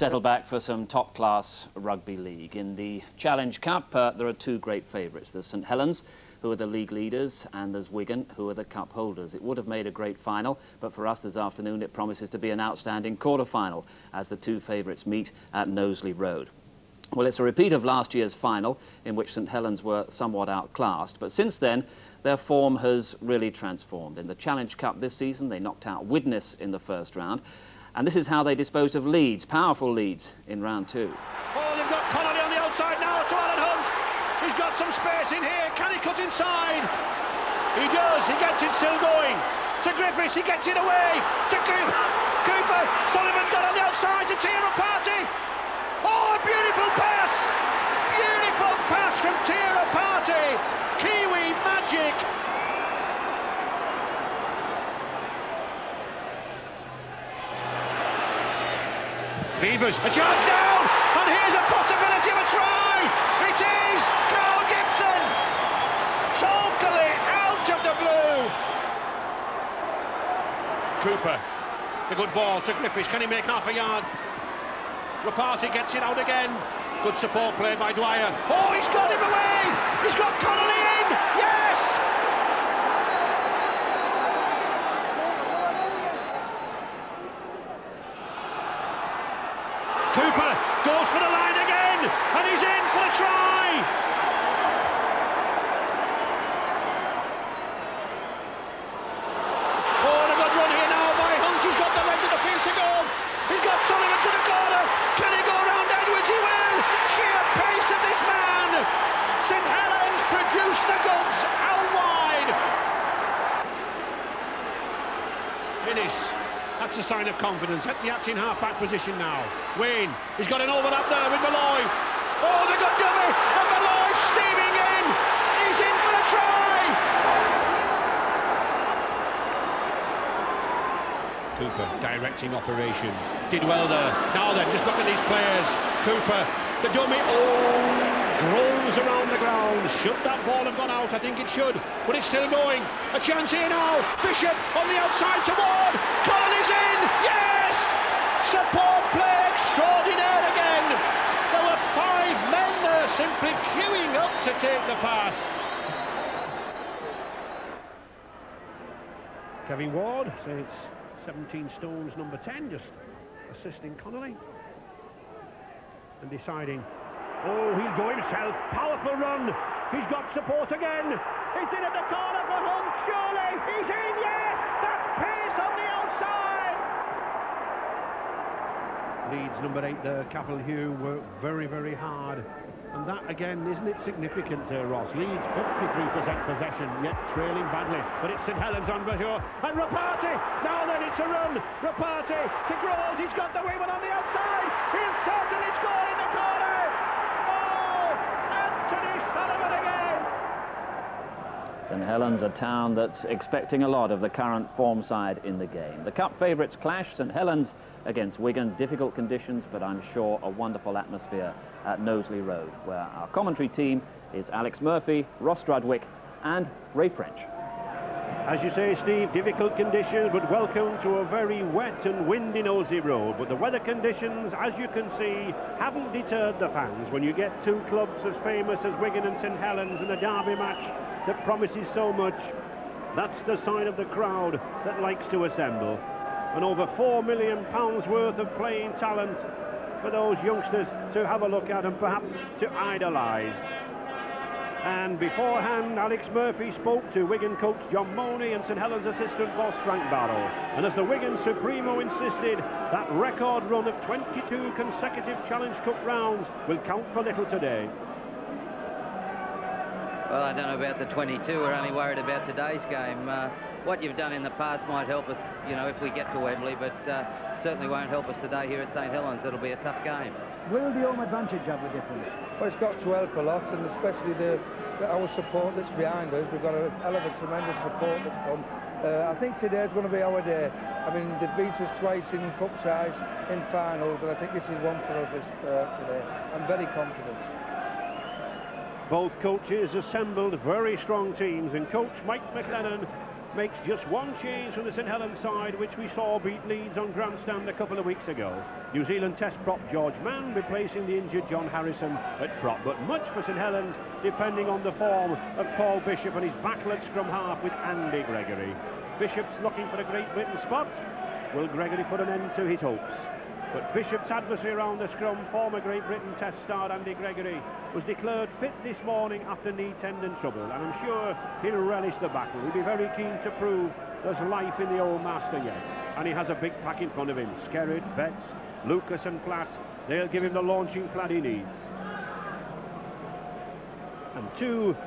Settle back for some top-class rugby league. In the Challenge Cup, there are two great favourites. There's St Helens, who are the league leaders, and there's Wigan, who are the cup holders. It would have made a great final, but for us this afternoon it promises to be an outstanding quarter-final as the two favourites meet at Knowsley Road. Well, it's a repeat of last year's final, in which St Helens were somewhat outclassed, but since then their form has really transformed. In the Challenge Cup this season, they knocked out Widnes in the first round, and this is how they disposed of Leeds, powerful Leeds, in round two. Oh, they've got Connolly on the outside now to Alan Hunt. He's got some space in here. Can he cut inside? He does. He gets it still going. To Griffiths, he gets it away. To Cooper. Sullivan's got on the outside to Tira Party. Oh, a beautiful pass. Beautiful pass from Tira Party. Kiwi magic. Beavers, a chance down, and here's a possibility of a try. It is Carl Gibson, totally out of the blue. Cooper, the good ball to Griffiths. Can he make half a yard? Rapati gets it out again. Good support play by Dwyer. Oh, he's got him away. He's got Connolly in. Yes. Cooper goes for the line again, and he's in for a try. Oh, and a good run here now by Hunt. He's got the length of the field to go. He's got Sullivan to the corner. Can he go around Edwards? He will. Sheer pace of this man. St Helens produced the goods out wide. Innes. That's a sign of confidence. That's in half-back position now. Wayne, he's got an overlap there with Malloy. Oh, they got dummy, and Malloy steaming in. He's in for a try. Cooper directing operations. Did well there. Now then, just look at these players. Cooper, the dummy. Oh, rolls around the ground. Should that ball have gone out? I think it should, but it's still going. A chance here now. Bishop on the outside to Ward. Collins in. Yes! Support play extraordinaire again. There were 5 men there simply queuing up to take the pass. Kevin Ward, so it's 17 stones, number 10, just assisting Connolly and deciding. Oh, he'll go himself. Powerful run. He's got support again. It's in at the corner for Hunt. Surely he's in. Yes, that's pace on the outside. Leeds number 8 there, Capel Hugh, worked very, very hard. And that again, isn't it significant, Ross? Leeds 53% possession, yet trailing badly. But it's St Helens on for sure. And Rapati. Now then, it's a run. Rapati to Groves. He's got the wing one on the outside. He'll certainly score in the corner. St Helens, a town that's expecting a lot of the current form side in the game. The cup favourites clash. St Helens against Wigan. Difficult conditions, but I'm sure a wonderful atmosphere at Knowsley Road, where our commentary team is Alex Murphy, Ross Strudwick and Ray French. As you say, Steve, difficult conditions, but welcome to a very wet and windy Knowsley Road. But the weather conditions, as you can see, haven't deterred the fans. When you get two clubs as famous as Wigan and St Helens in a derby match that promises so much, that's the sign of the crowd that likes to assemble. And over £4 million worth of playing talent for those youngsters to have a look at and perhaps to idolise. And beforehand, Alex Murphy spoke to Wigan coach John Money and St Helens assistant boss Frank Barrow. And as the Wigan Supremo insisted, that record run of 22 consecutive Challenge Cup rounds will count for little today. Well, I don't know about the 22. We're only worried about today's game. What you've done in the past might help us, you know, if we get to Wembley, but certainly won't help us today here at St Helens. It'll be a tough game. Will the home advantage have a difference? Well, it's got to help a lot, and especially our support that's behind us. We've got a hell of a tremendous support that's come. I think today's going to be our day. I mean, they've beat us twice in cup ties, in finals, and I think this is one for us today. I'm very confident. Both coaches assembled very strong teams, and coach Mike McLennan makes just one change from the St Helens side, which we saw beat Leeds on grandstand a couple of weeks ago. New Zealand Test prop George Mann replacing the injured John Harrison at prop, but much for St Helens depending on the form of Paul Bishop and his battle at scrum half with Andy Gregory. Bishop's looking for a Great Britain spot. Will Gregory put an end to his hopes? But Bishop's adversary around the scrum, former Great Britain Test star Andy Gregory, was declared fit this morning after knee tendon trouble, and I'm sure he'll relish the battle. He'll be very keen to prove there's life in the old master yet. And he has a big pack in front of him. Skerritt, Betts, Lucas and Platt, they'll give him the launching pad he needs. And two,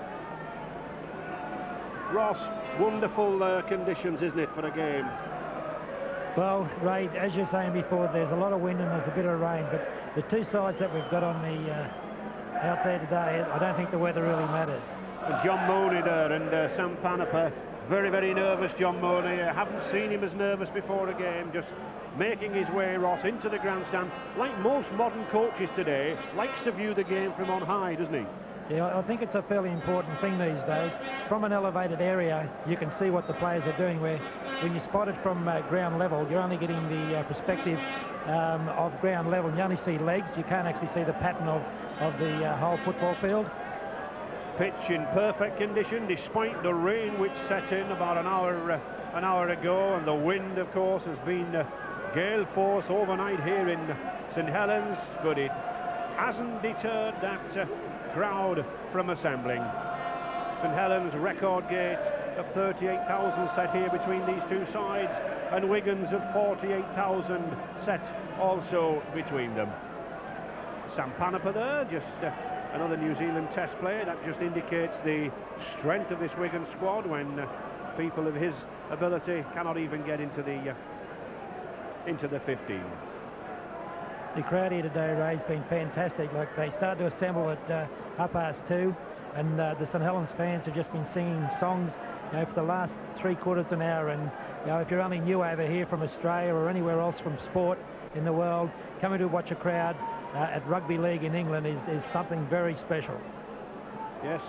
Ross, wonderful conditions, isn't it, for a game? Well, Ray, as you're saying before, there's a lot of wind and there's a bit of rain, but the two sides that we've got on the out there today, I don't think the weather really matters. And John Mooney there and Sam Panapa, very, very nervous, John Mooney. I haven't seen him as nervous before a game, just making his way, Ross, into the grandstand. Like most modern coaches today, likes to view the game from on high, doesn't he? Yeah, I think it's a fairly important thing these days. From an elevated area, you can see what the players are doing, where when you spot it from ground level, you're only getting the perspective of ground level. You only see legs. You can't actually see the pattern of the whole football field. Pitch in perfect condition, despite the rain which set in about an hour ago, and the wind, of course, has been gale force overnight here in St Helens, but it hasn't deterred that crowd from assembling. St Helens record gate of 38,000 set here between these two sides, and Wigan's of 48,000 set also between them. Sam Panapa there, just another New Zealand Test player. That just indicates the strength of this Wigan squad when people of his ability cannot even get into the 15. The crowd here today, Ray, has been fantastic. Like, they started to assemble at 2:30, and the St Helens fans have just been singing songs, you know, for the last 3/4 of an hour. And you know, if you're only new over here from Australia or anywhere else from sport in the world, coming to watch a crowd at rugby league in England is something very special. Yes,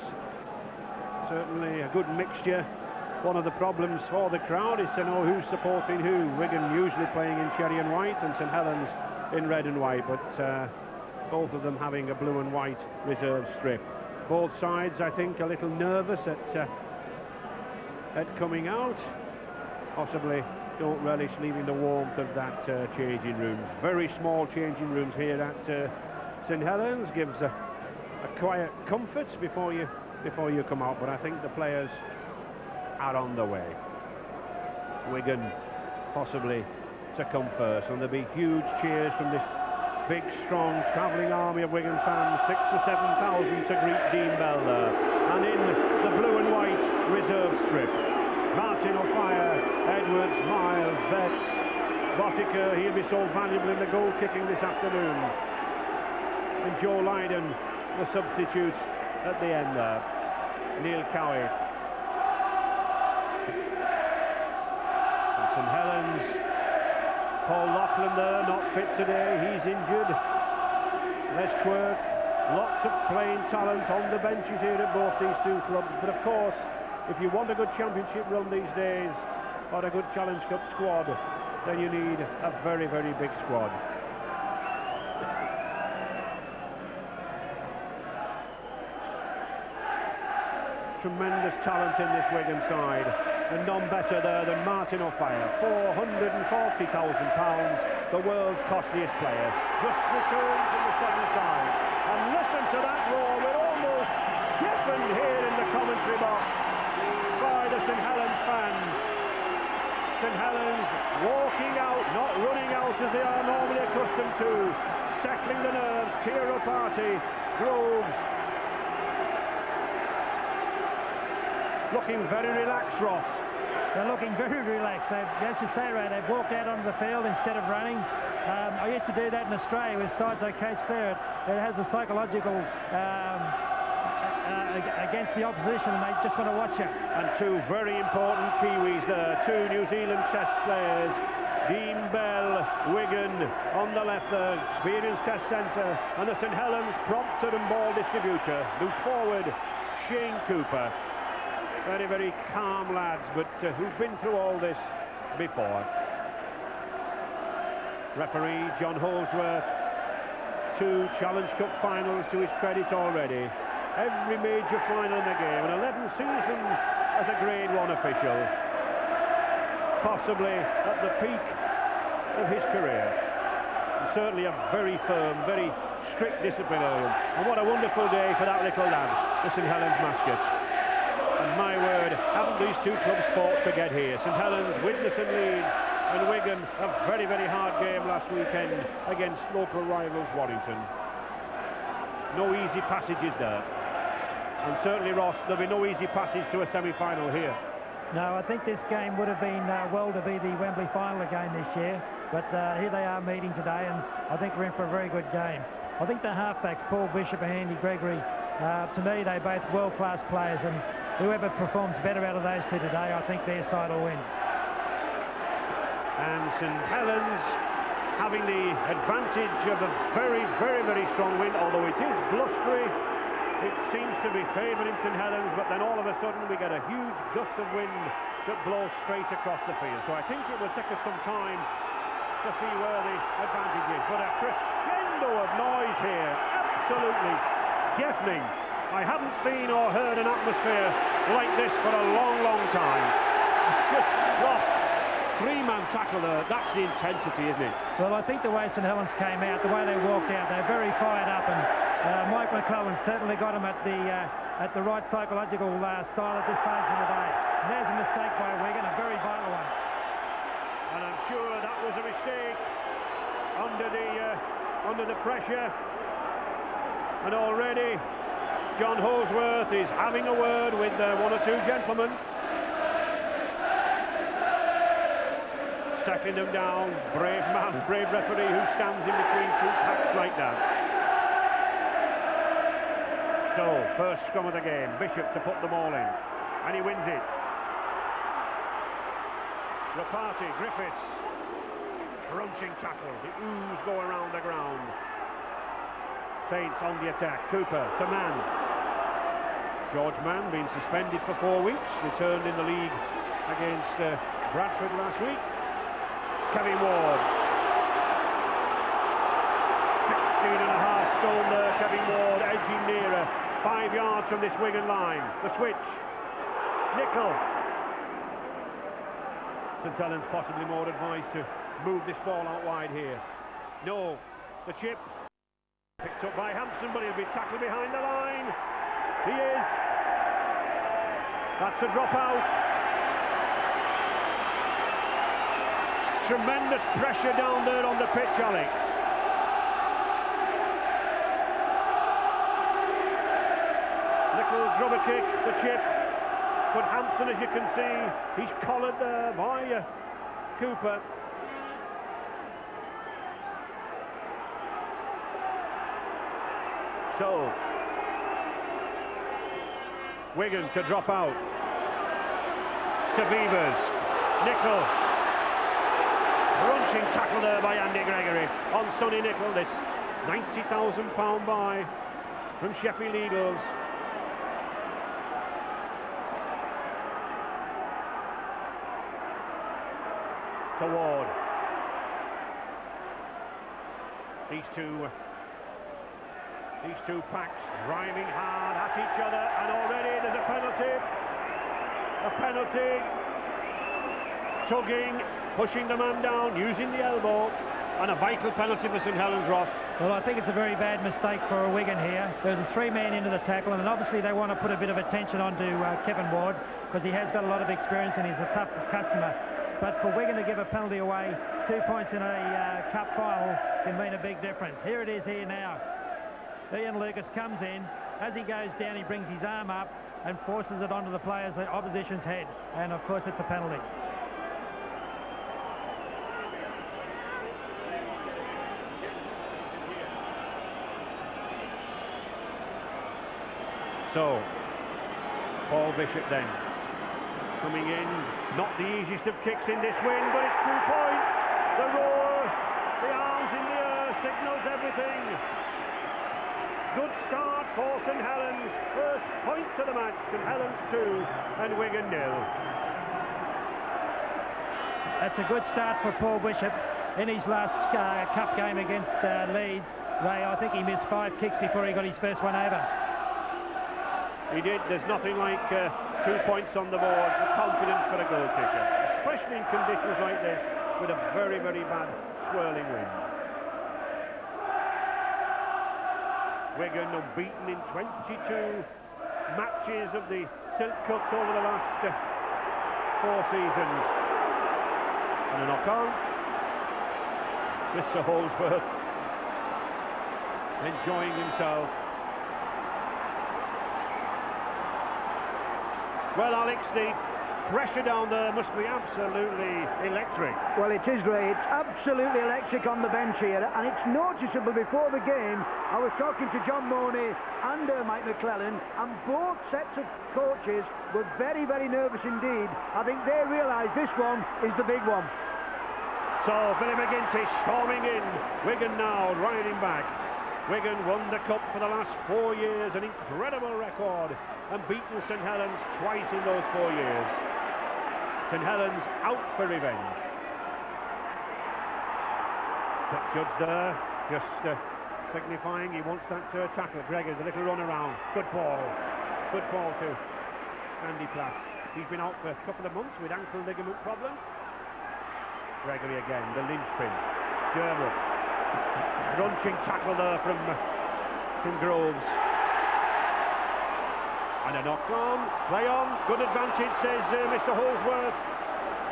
certainly a good mixture. One of the problems for the crowd is to know who's supporting who. Wigan usually playing in cherry and white, and St Helens in red and white, but both of them having a blue and white reserve strip. Both sides, I think, a little nervous at coming out. Possibly don't relish leaving the warmth of that changing room. Very small changing rooms here at St Helens, gives a quiet comfort before you come out, but I think the players are on the way. Wigan possibly to come first, and there'll be huge cheers from this big, strong, travelling army of Wigan fans, 6,000 or 7,000 to greet Dean Bell there. And in the blue and white reserve strip, Martin O'Fire, Edwards, Miles, Betts, Botica, he'll be so valuable in the goal kicking this afternoon. And Joe Lydon, the substitute at the end there. Neil Cowie. And St Helens, Paul Laughlin there, not fit today, he's injured. Les Quirk, lots of playing talent on the benches here at both these two clubs, but of course, if you want a good championship run these days, or a good Challenge Cup squad, then you need a very, very big squad. Tremendous talent in this Wigan side, and none better there than Martin O'Fire. £440,000, the world's costliest player, just returned from the southern side. And listen to that roar, we're almost deafened here in the commentary box by the St Helens fans. St Helens walking out, not running out as they are normally accustomed to, settling the nerves. Tiro Party, Groves, looking very relaxed, Ross. They're looking very relaxed. As you say, Ray, they've walked out onto the field instead of running. I used to do that in Australia with sides I coached there. It has a psychological against the opposition, and they just want to watch you. And two very important Kiwis there, two New Zealand Test players. Dean Bell, Wigan on the left there, experienced Test centre, and the St Helens prompter and ball distributor. Loose forward, Shane Cooper. Very, very calm lads, but who've been through all this before. Referee John Holsworth, 2 Challenge Cup finals to his credit already. Every major final in the game, and 11 seasons as a Grade 1 official. Possibly at the peak of his career. And certainly a very firm, very strict disciplinarian. And what a wonderful day for that little lad, the St Helens mascot. And my word, haven't these 2 clubs fought to get here? St Helens, Widnes and Leeds, and Wigan, a very, very hard game last weekend against local rivals Warrington. No easy passages there. And certainly, Ross, there'll be no easy passage to a semi-final here. No, I think this game would have been well to be the Wembley final again this year, but here they are meeting today, and I think we're in for a very good game. I think the halfbacks, Paul Bishop and Andy Gregory, to me, they're both world-class players, and whoever performs better out of those 2 today, I think their side will win. And St Helens having the advantage of a very, very, very strong wind, although it is blustery. It seems to be favouring St Helens, but then all of a sudden we get a huge gust of wind that blows straight across the field. So I think it will take us some time to see where the advantage is. But a crescendo of noise here, absolutely deafening. I haven't seen or heard an atmosphere like this for a long, long time. Just lost. 3-man tackle there, that's the intensity, isn't it? Well, I think the way St Helens came out, the way they walked out, they're very fired up, and Mike McClellan certainly got them at the right psychological style at this stage of the day. And there's a mistake by Wigan, a very vital one. And I'm sure that was a mistake under the pressure. And already John Holsworth is having a word with 1 or 2 gentlemen. Tackling them down, brave man, brave referee who stands in between 2 packs like that. So, first scrum of the game, Bishop to put them all in, and he wins it. Rapati, Griffiths, crunching tackle, the ooze go around the ground. Saints on the attack, Cooper to Mann. George Mann being suspended for 4 weeks, returned in the league against Bradford last week. Kevin Ward, 16.5 stone there, Kevin Ward edging nearer, 5 yards from this Wigan line. The switch, Nicol. St Helens possibly more advised to move this ball out wide here. No, the chip, picked up by Hampson, but he'll be tackled behind the line. He is. That's a dropout. Tremendous pressure down there on the pitch, Alec. Little grubber kick, the chip. But Hampson, as you can see, he's collared there by Cooper. So, Wigan to drop out. To Beavers. Nicol. Crunching tackle there by Andy Gregory on Sonny Nicol, this £90,000 buy from Sheffield Eagles. To Ward. These two packs driving hard at each other, and already there's a penalty. A penalty. Tugging, pushing the man down, using the elbow, and a vital penalty for St Helens, Ross. Well, I think it's a very bad mistake for Wigan here. There's a 3-man into the tackle, and obviously they want to put a bit of attention onto Kevin Ward, because he has got a lot of experience and he's a tough customer. But for Wigan to give a penalty away, 2 points in a cup final can mean a big difference. Here it is here now. Ian Lucas comes in. As he goes down, he brings his arm up and forces it onto the opposition's head. And, of course, it's a penalty. So, Paul Bishop then, coming in, not the easiest of kicks in this win, but it's 2 points. The roar, the arms in the air, signals everything. good start for St Helens. First points of the match, St Helens 2 and Wigan 0. That's a good start for Paul Bishop in his last cup game against Leeds. Ray, I think he missed 5 kicks before he got his first one over. He did. There's nothing like 2 points on the board for confidence for a goal kicker, especially in conditions like this with a very, very bad swirling wind. Wigan unbeaten in 22 matches of the Silk Cups over the last 4 seasons. And a knock on. Mr. Holsworth enjoying himself. Well, Alex, the pressure down there must be absolutely electric. Well, it is, Ray. It's absolutely electric on the bench here, and it's noticeable. Before the game, I was talking to John Mooney and Mike McClellan, and both sets of coaches were very, very nervous indeed. I think they realise this one is the big one. So, Billy McGinty storming in. Wigan now riding back. Wigan won the cup for the last 4 years, an incredible record, and beaten St Helens twice in those 4 years. St Helens out for revenge. Touch judge there, just signifying he wants that tackle. Gregor, the little run around. Good ball to Andy Platt. He's been out for a couple of months with ankle ligament problems. Gregory again, the linchpin. Derwood. Crunching tackle there from Groves. And a knock on, play on, good advantage, says Mr. Holsworth.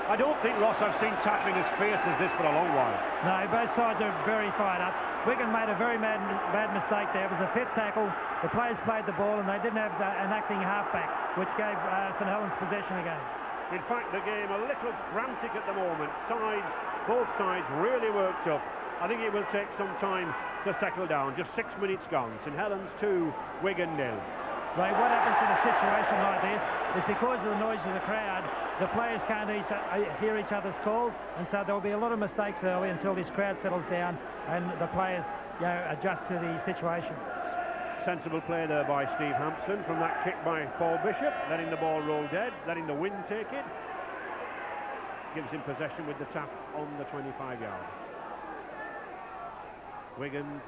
I don't think, Ross, I've seen tackling as fierce as this for a long while. No, both sides are very fired up. Wigan made a very bad mistake there. It was a fit tackle. The players played the ball and they didn't have an acting halfback, which gave St Helens possession again. In fact, the game a little frantic at the moment. Both sides really worked up. I think it will take some time to settle down. Just 6 minutes gone. St Helens 2, Wigan 0. Ray, what happens in a situation like this is because of the noise of the crowd, the players can't hear each other's calls, and so there'll be a lot of mistakes early until this crowd settles down and the players adjust to the situation. Sensible play there by Steve Hampson from that kick by Paul Bishop, letting the ball roll dead, letting the wind take it. Gives him possession with the tap on the 25-yard. Wigan,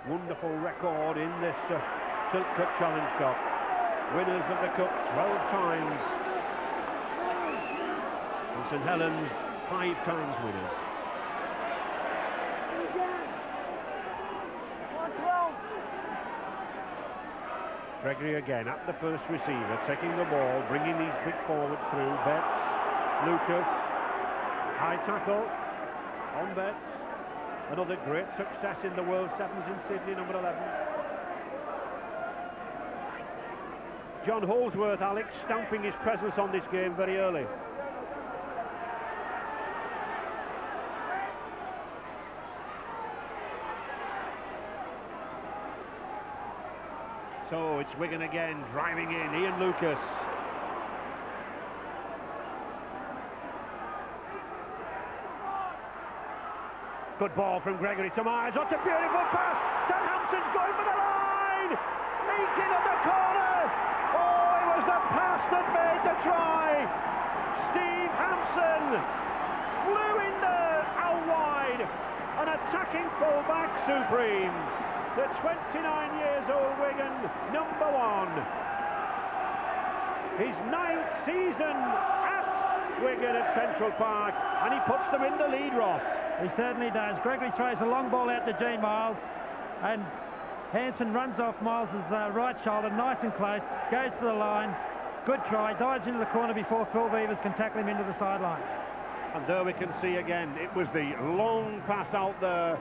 wonderful record in this Silk Cup Challenge Cup. Winners of the Cup 12 times. And St Helens 5 times winners. Gregory again at the first receiver, taking the ball, bringing these big forwards through. Betts, Lucas, high tackle on Betts. Another great success in the World Sevens in Sydney, number 11. John Holsworth, Alex, stamping his presence on this game very early. So it's Wigan again, driving in, Ian Lucas. Good ball from Gregory to Myers. What a beautiful pass. Ted Hampton's going for the line. Leaking at the corner. Oh, it was the pass that made the try. Steve Hampson flew in there out wide. An attacking fullback supreme. The 29 years old Wigan, number 1. His 9th season at Wigan at Central Park, and he puts them in the lead, Ross. He certainly does. Gregory throws a long ball out to Gene Miles, and Hanson runs off Miles' right shoulder, nice and close, goes for the line. Good try, dives into the corner before Phil Beavers can tackle him into the sideline. And there we can see again, it was the long pass out there.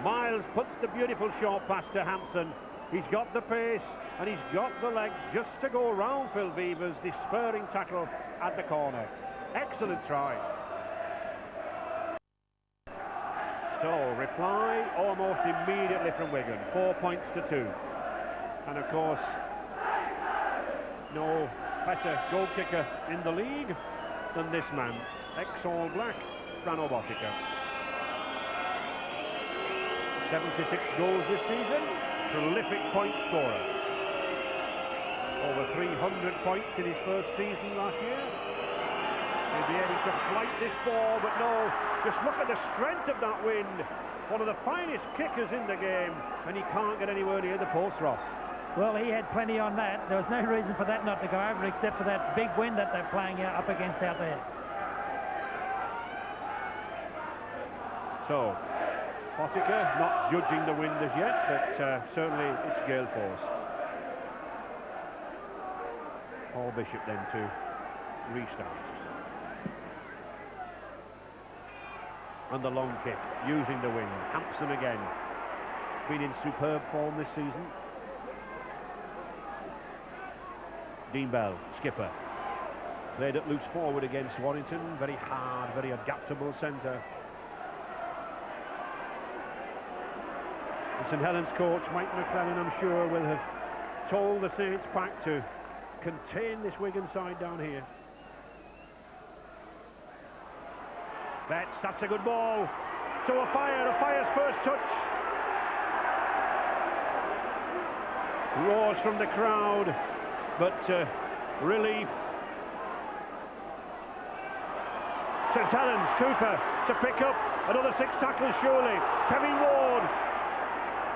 Miles puts the beautiful short pass to Hampson. He's got the pace and he's got the legs just to go round Phil Beavers, the spurring tackle at the corner. Excellent try. So, reply almost immediately from Wigan. 4 points to 2. And of course, no better goal kicker in the league than this man, ex-All Black, Frano Botica. 76 goals this season, prolific point scorer. Over 300 points in his first season last year. He'll be able to flight this ball, but no, just look at the strength of that wind. One of the finest kickers in the game, and he can't get anywhere near the post, Ross. Well, he had plenty on that. There was no reason for that not to go over, except for that big wind that they're playing up against out there. So, Pottiker not judging the wind as yet, but certainly it's gale force. Paul Bishop then to restart. And the long kick, using the wind. Hampson again. Been in superb form this season. Dean Bell, skipper. Played it loose forward against Warrington. Very hard, very adaptable centre. The St Helens coach, Mike McClellan, I'm sure, will have told the Saints pack to contain this Wigan side down here. Betts, that's a good ball. To a fire's first touch. Roars from the crowd, but relief. St Helens, Cooper to pick up another 6 tackles surely. Kevin Ward.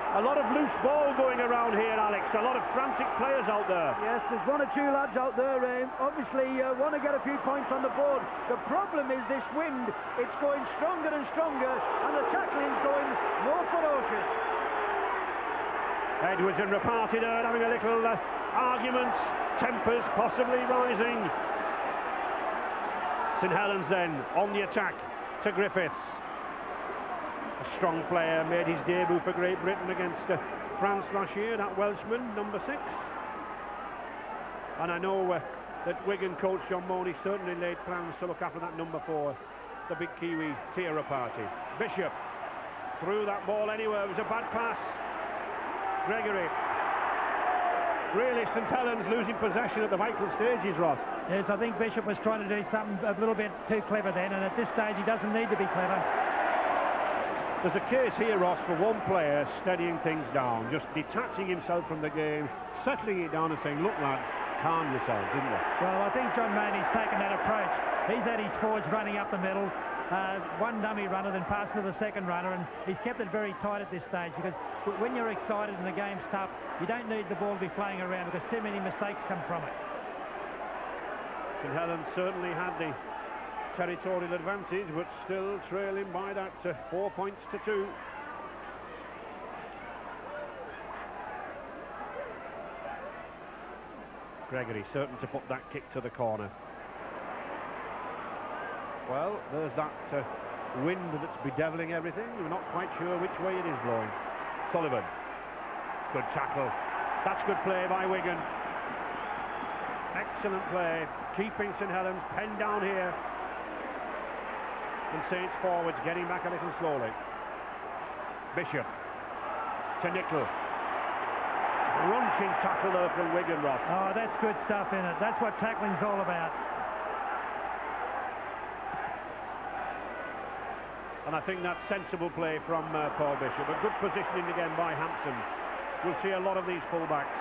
A lot of loose ball going around here, Alex. A lot of frantic players out there. Yes, there's 1 or 2 lads out there, obviously want to get a few points on the board. The problem is this wind. It's going stronger and stronger, and the tackling's going more ferocious. Edwards and Rapati there having a little argument. Tempers possibly rising. St Helens then on the attack to Griffiths. A strong player, made his debut for Great Britain against France last year, that Welshman, number 6. And I know that Wigan coach John Mooney certainly laid plans to look after that number 4, the big Kiwi, Rapati. Bishop threw that ball anywhere, it was a bad pass. Gregory. Really, St Helens losing possession at the vital stages, Ross. Yes, I think Bishop was trying to do something a little bit too clever then, and at this stage he doesn't need to be clever. There's a case here, Ross, for one player steadying things down, just detaching himself from the game, settling it down and saying, look lads, calm yourselves, isn't it? Well, I think John Mooney's taken that approach. He's had his forwards running up the middle, 1 dummy runner, then passing to the second runner, and he's kept it very tight at this stage, because when you're excited and the game's tough, you don't need the ball to be flying around, because too many mistakes come from it. St Helens certainly had the territorial advantage, but still trailing by that 4 points to 2. Gregory certain to put that kick to the corner. Well, there's that wind that's bedeviling everything. We're not quite sure which way it is blowing. Sullivan, good tackle. That's good play by Wigan. Excellent play, keeping St Helens penned down here. And Saints forwards getting back a little slowly. Bishop to Nickel. Crunching tackle there from Wigan, Ross. Oh, that's good stuff in it. That's what tackling's all about. And I think that's sensible play from Paul Bishop. A good positioning again by Hampson. We'll see a lot of these fullbacks.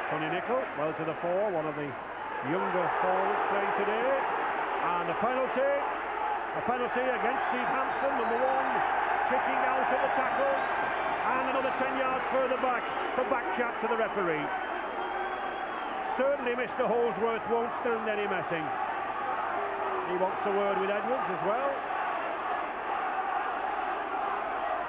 Tony Nickel, well to the fore, one of the younger forwards playing today. And a penalty against Steve Hampson, number 1, kicking out at the tackle. And another 10 yards further back for back chat to the referee. Certainly Mr. Holsworth won't stand any messing. He wants a word with Edwards as well.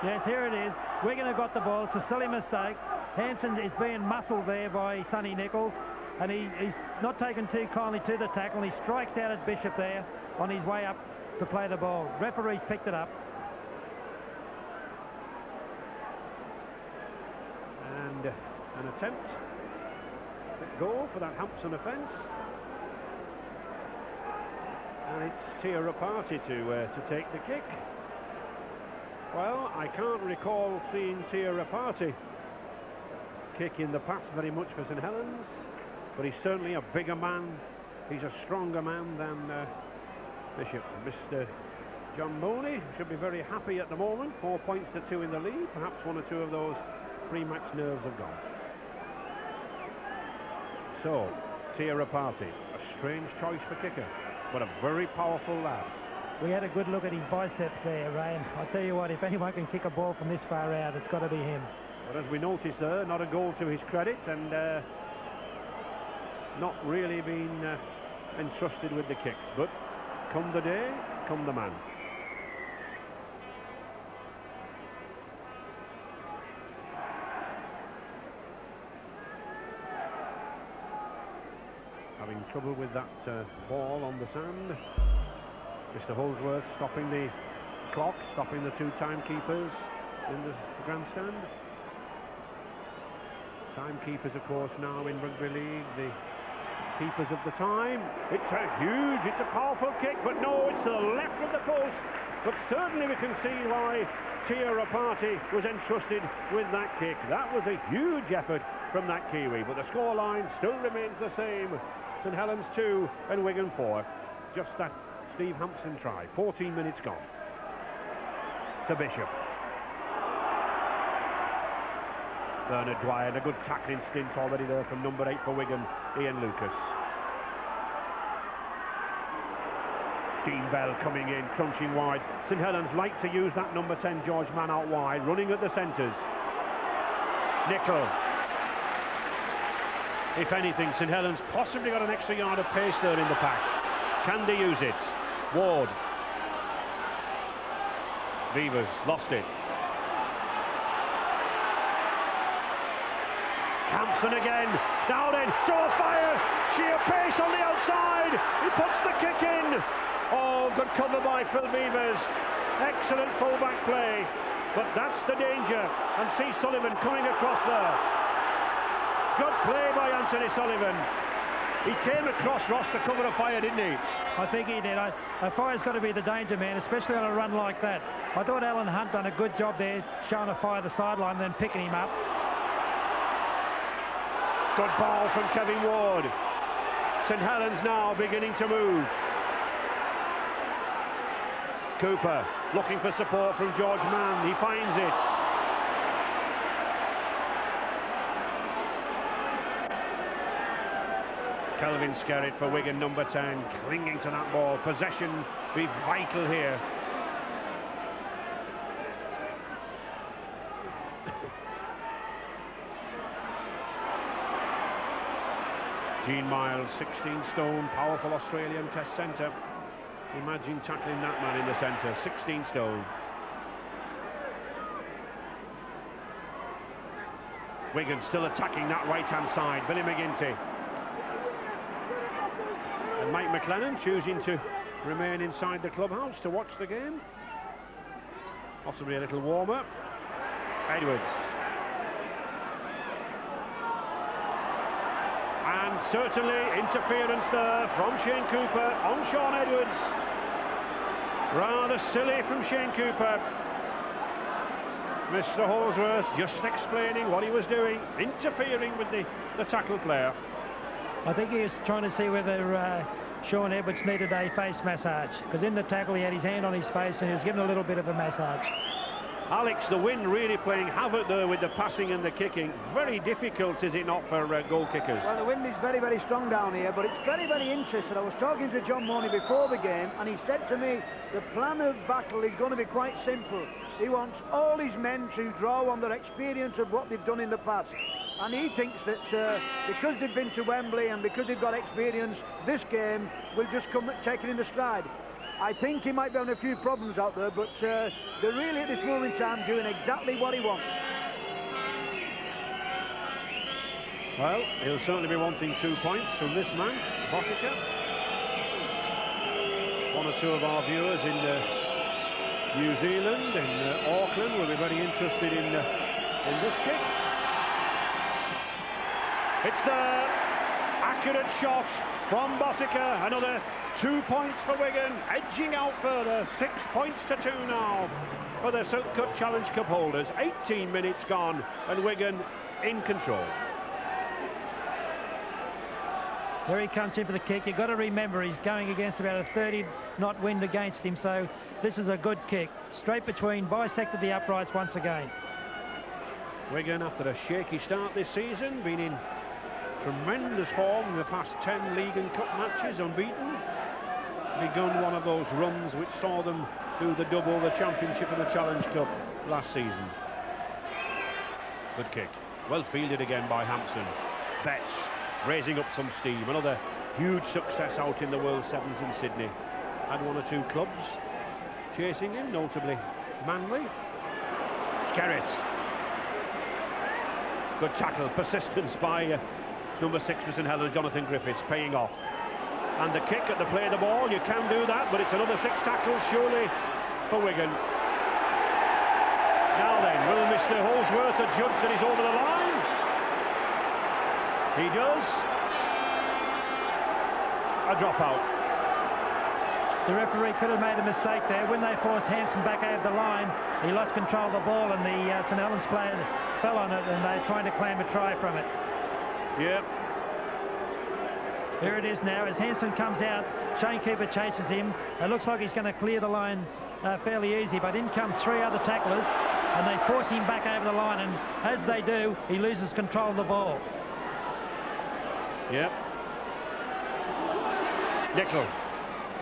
Yes, here it is. Wigan have got the ball. It's a silly mistake. Hampson is being muscled there by Sonny Nichols, and he's not taken too kindly to the tackle. He strikes out at Bishop there on his way up to play the ball. Referee's picked it up. And an attempt at goal for that Hampson offence. And it's Rapati to take the kick. Well, I can't recall seeing Rapati kick in the past very much for St Helens, but he's certainly a bigger man. He's a stronger man than Bishop. Mr. John Mooney should be very happy at the moment. 4 points to 2 in the lead. Perhaps one or two of those pre-match nerves have gone. So, Tiarapati, a strange choice for kicker, but a very powerful lad. We had a good look at his biceps there, Ray, and I'll tell you what, if anyone can kick a ball from this far out, it's got to be him. But as we noticed there, not a goal to his credit, and not really been entrusted with the kicks. But come the day, come the man. Having trouble with that ball on the sand. Mr. Holdsworth stopping the clock, stopping the two timekeepers in the grandstand. Timekeepers, of course, now in rugby league, the keepers of the time. It's a powerful kick, but no, it's to the left of the post. But certainly we can see why Tiarapati was entrusted with that kick. That was a huge effort from that Kiwi, but the scoreline still remains the same. St Helens 2 and Wigan 4. Just that Steve Hampson try. 14 minutes gone. To Bishop. Bernard Dwyer, and a good tackling stint already there from number 8 for Wigan, Ian Lucas. Dean Bell coming in, crunching wide. St Helens like to use that number 10 George Mann out wide, running at the centres. Nicol. If anything, St Helens possibly got an extra yard of pace there in the pack. Can they use it? Ward. Beavers lost it. Hampson again. Now then, Joe fire. Sheer pace on the outside. He puts the kick in. Oh, good cover by Phil Beavers. Excellent full-back play. But that's the danger. And see Sullivan coming across there. Good play by Anthony Sullivan. He came across Ross to cover a fire, didn't he? I think he did. A fire's got to be the danger man, especially on a run like that. I thought Alan Hunt done a good job there, showing a fire the sideline, then picking him up. Good ball from Kevin Ward. St Helens now beginning to move. Cooper looking for support from George Mann. He finds it. Kelvin Skerritt for Wigan, number 10, clinging to that ball. Possession be vital here. Gene Miles, 16 stone, powerful Australian Test centre. Imagine tackling that man in the centre, 16 stone. Wigan still attacking that right-hand side, Billy McGinty. And Mike McLennan choosing to remain inside the clubhouse to watch the game. Possibly a little warmer. Edwards. And certainly interference there from Shane Cooper on Sean Edwards. Rather silly from Shane Cooper. Mr. Holdsworth just explaining what he was doing, interfering with the tackle player. I think he was trying to see whether Sean Edwards needed a face massage, because in the tackle he had his hand on his face and he was given a little bit of a massage. Alex, the wind really playing havoc there with the passing and the kicking. Very difficult, is it not, for goal kickers? Well, the wind is very, very strong down here, but it's very, very interesting. I was talking to John Mooney before the game, and he said to me, the plan of battle is going to be quite simple. He wants all his men to draw on their experience of what they've done in the past. And he thinks that because they've been to Wembley and because they've got experience, this game will just come take it in the stride. I think he might be having a few problems out there, but they're really at this moment in time doing exactly what he wants. Well, he'll certainly be wanting 2 points from this man, Botica. One or two of our viewers in New Zealand and Auckland will be very interested in this kick. It's the accurate shot from Botica. Another 2 points for Wigan, edging out further. 6 points to 2 now for the Silk Cut Challenge Cup holders. 18 minutes gone and Wigan in control. There he comes in for the kick. You've got to remember he's going against about a 30-knot wind against him, so This is a good kick. Straight between, bisected the uprights once again. Wigan, after a shaky start this season, been in tremendous form in the past 10 league and cup matches, unbeaten. Begun one of those runs which saw them do the double, the Championship and the Challenge Cup last season. Good kick. Well fielded again by Hampson. Betts raising up some steam. Another huge success out in the World Sevens in Sydney. Had one or two clubs chasing him, notably Manly. Skerritt. Good tackle, persistence by number 6 for St Helens, Jonathan Griffiths, paying off. And the kick at the play of the ball, you can do that, but it's another 6 tackles surely for Wigan. Now then, will Mr Holsworth adjudge that he's over the lines? He does. A dropout. The referee could have made a mistake there. When they forced Hansen back over the line, he lost control of the ball and the St Helens player fell on it, and they're trying to claim a try from it. Yep. Here it is now as Hansen comes out. Shane Cooper chases him. It looks like he's going to clear the line fairly easy, but in comes 3 other tacklers and they force him back over the line, and as they do, he loses control of the ball. Yep. Nickel.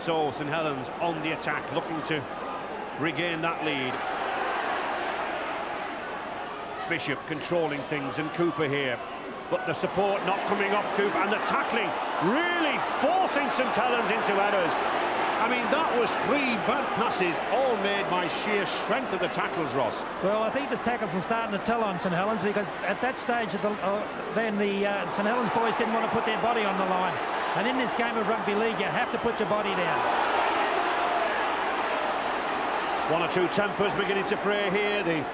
So St Helens on the attack, looking to regain that lead. Bishop controlling things, and Cooper here, but the support not coming off Cooper, and the tackling really forcing St Helens into errors. I mean, that was 3 bad passes, all made by sheer strength of the tackles, Ross. Well, I think the tackles are starting to tell on St Helens, because at that stage of the St Helens boys didn't want to put their body on the line. And in this game of rugby league, you have to put your body down. 1 or 2 tempers beginning to fray here. The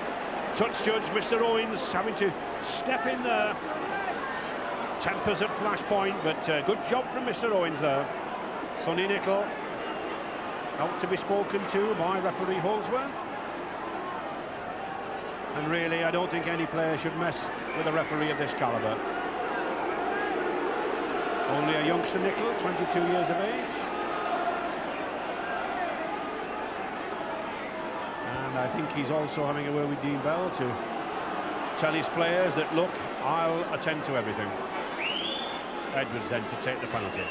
touch judge, Mr Owens, having to step in there. Tempers at flashpoint, but good job from Mr Owens there. Sonny Nickel out to be spoken to by referee Holsworth. And really, I don't think any player should mess with a referee of this calibre. Only a youngster, Nickel, 22 years of age. And I think he's also having a word with Dean Bell to tell his players that, look, I'll attend to everything. Edwards then to take the penalty.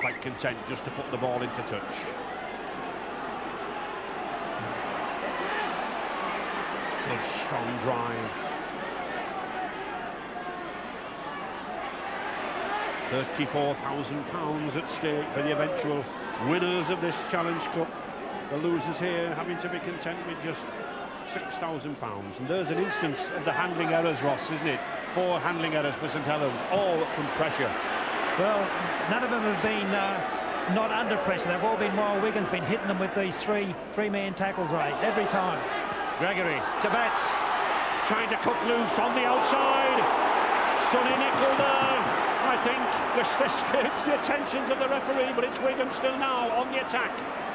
Quite content just to put the ball into touch. Good strong drive. £34,000 at stake for the eventual winners of this Challenge Cup. The losers here having to be content with just £6,000. And there's an instance of the handling errors, Ross, isn't it? 4 handling errors for St Helens, all from pressure. Well, none of them have been not under pressure. They've all been while Wigan's been hitting them with these three-man tackles, Ray, every time. Gregory to Betts, trying to cut loose on the outside. Sonny Nickel there, I think, just escapes the attentions of the referee, but it's Wigan still now on the attack.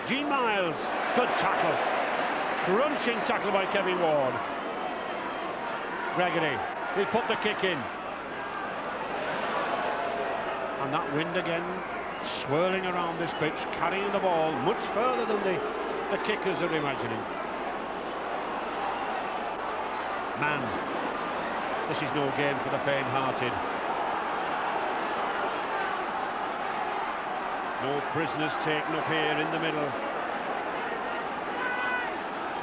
Gene Miles, good tackle. Crunching tackle by Kevin Ward. Gregory, he put the kick in. And that wind again swirling around this pitch, carrying the ball much further than the kickers are imagining. Man, this is no game for the faint-hearted. No prisoners taken up here in the middle.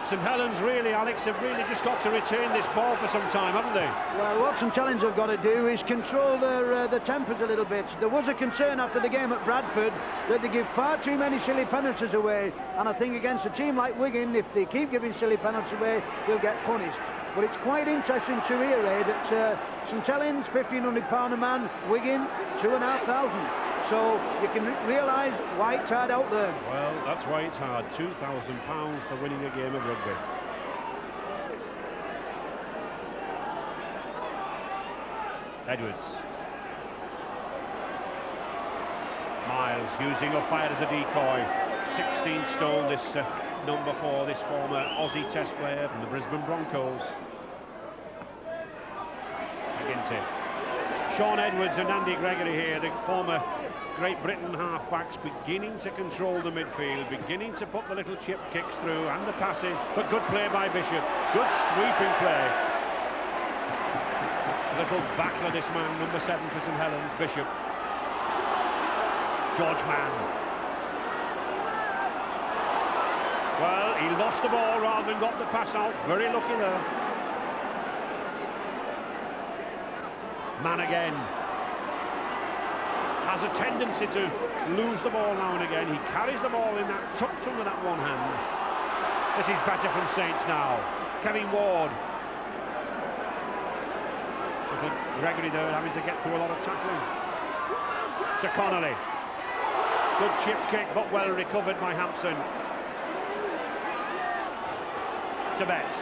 St Helens really, Alex, have really just got to retain this ball for some time, haven't they? Well, what St Helens have got to do is control their tempers a little bit. There was a concern after the game at Bradford that they give far too many silly penalties away, and I think against a team like Wigan, if they keep giving silly penalties away, they'll get punished. But it's quite interesting to hear, Ray, that St Helens, £1,500 a man, Wigan, 2,500. So you can realise why it's hard out there. Well, that's why it's hard. £2,000 for winning a game of rugby. Edwards. Miles using a fire as a decoy. 16 stone, this number 4, this former Aussie Test player from the Brisbane Broncos. McGinty. Sean Edwards and Andy Gregory here, the former Great Britain half-backs, beginning to control the midfield, beginning to put the little chip kicks through and the passes, but good play by Bishop, good sweeping play. A little battler, this man, number 7 for St Helens, Bishop. George Mann. Well, he lost the ball rather than got the pass out, very lucky there. Mann again. Has a tendency to lose the ball now and again. He carries the ball in that, tucked under that one hand. This is better from Saints now. Kevin Ward. Little Gregory there having to get through a lot of tackling. To Connolly. Good chip kick, but well recovered by Hampson. To Betts.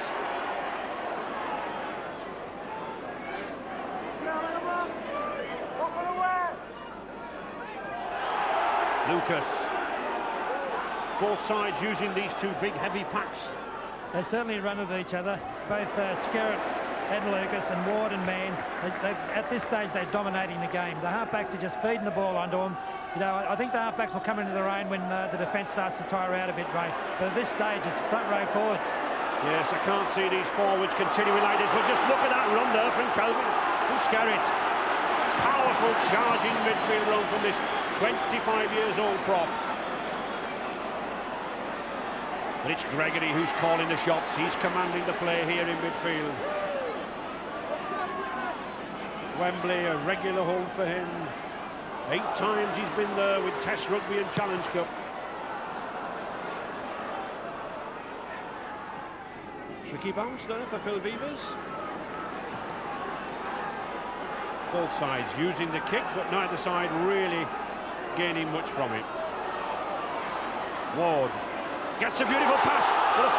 Lucas. Both sides using these two big heavy packs. They certainly run with each other, both Skerritt and Lucas and Ward and Mann. At this stage they're dominating the game. The halfbacks are just feeding the ball onto them. You know, I think the halfbacks will come into their own when the defence starts to tire out a bit, Ray. But at this stage it's front row forwards. Yes, I can't see these forwards continuing like this, but just look at that run there from Kelvin and Skerritt. Powerful charging midfield run from this 25 years old prop. But it's Gregory who's calling the shots. He's commanding the play here in midfield. Wembley, a regular home for him. 8 times he's been there with Test Rugby and Challenge Cup. Tricky bounce there for Phil Beavers. Both sides using the kick, but neither side really gaining much from it. Ward gets a beautiful pass for a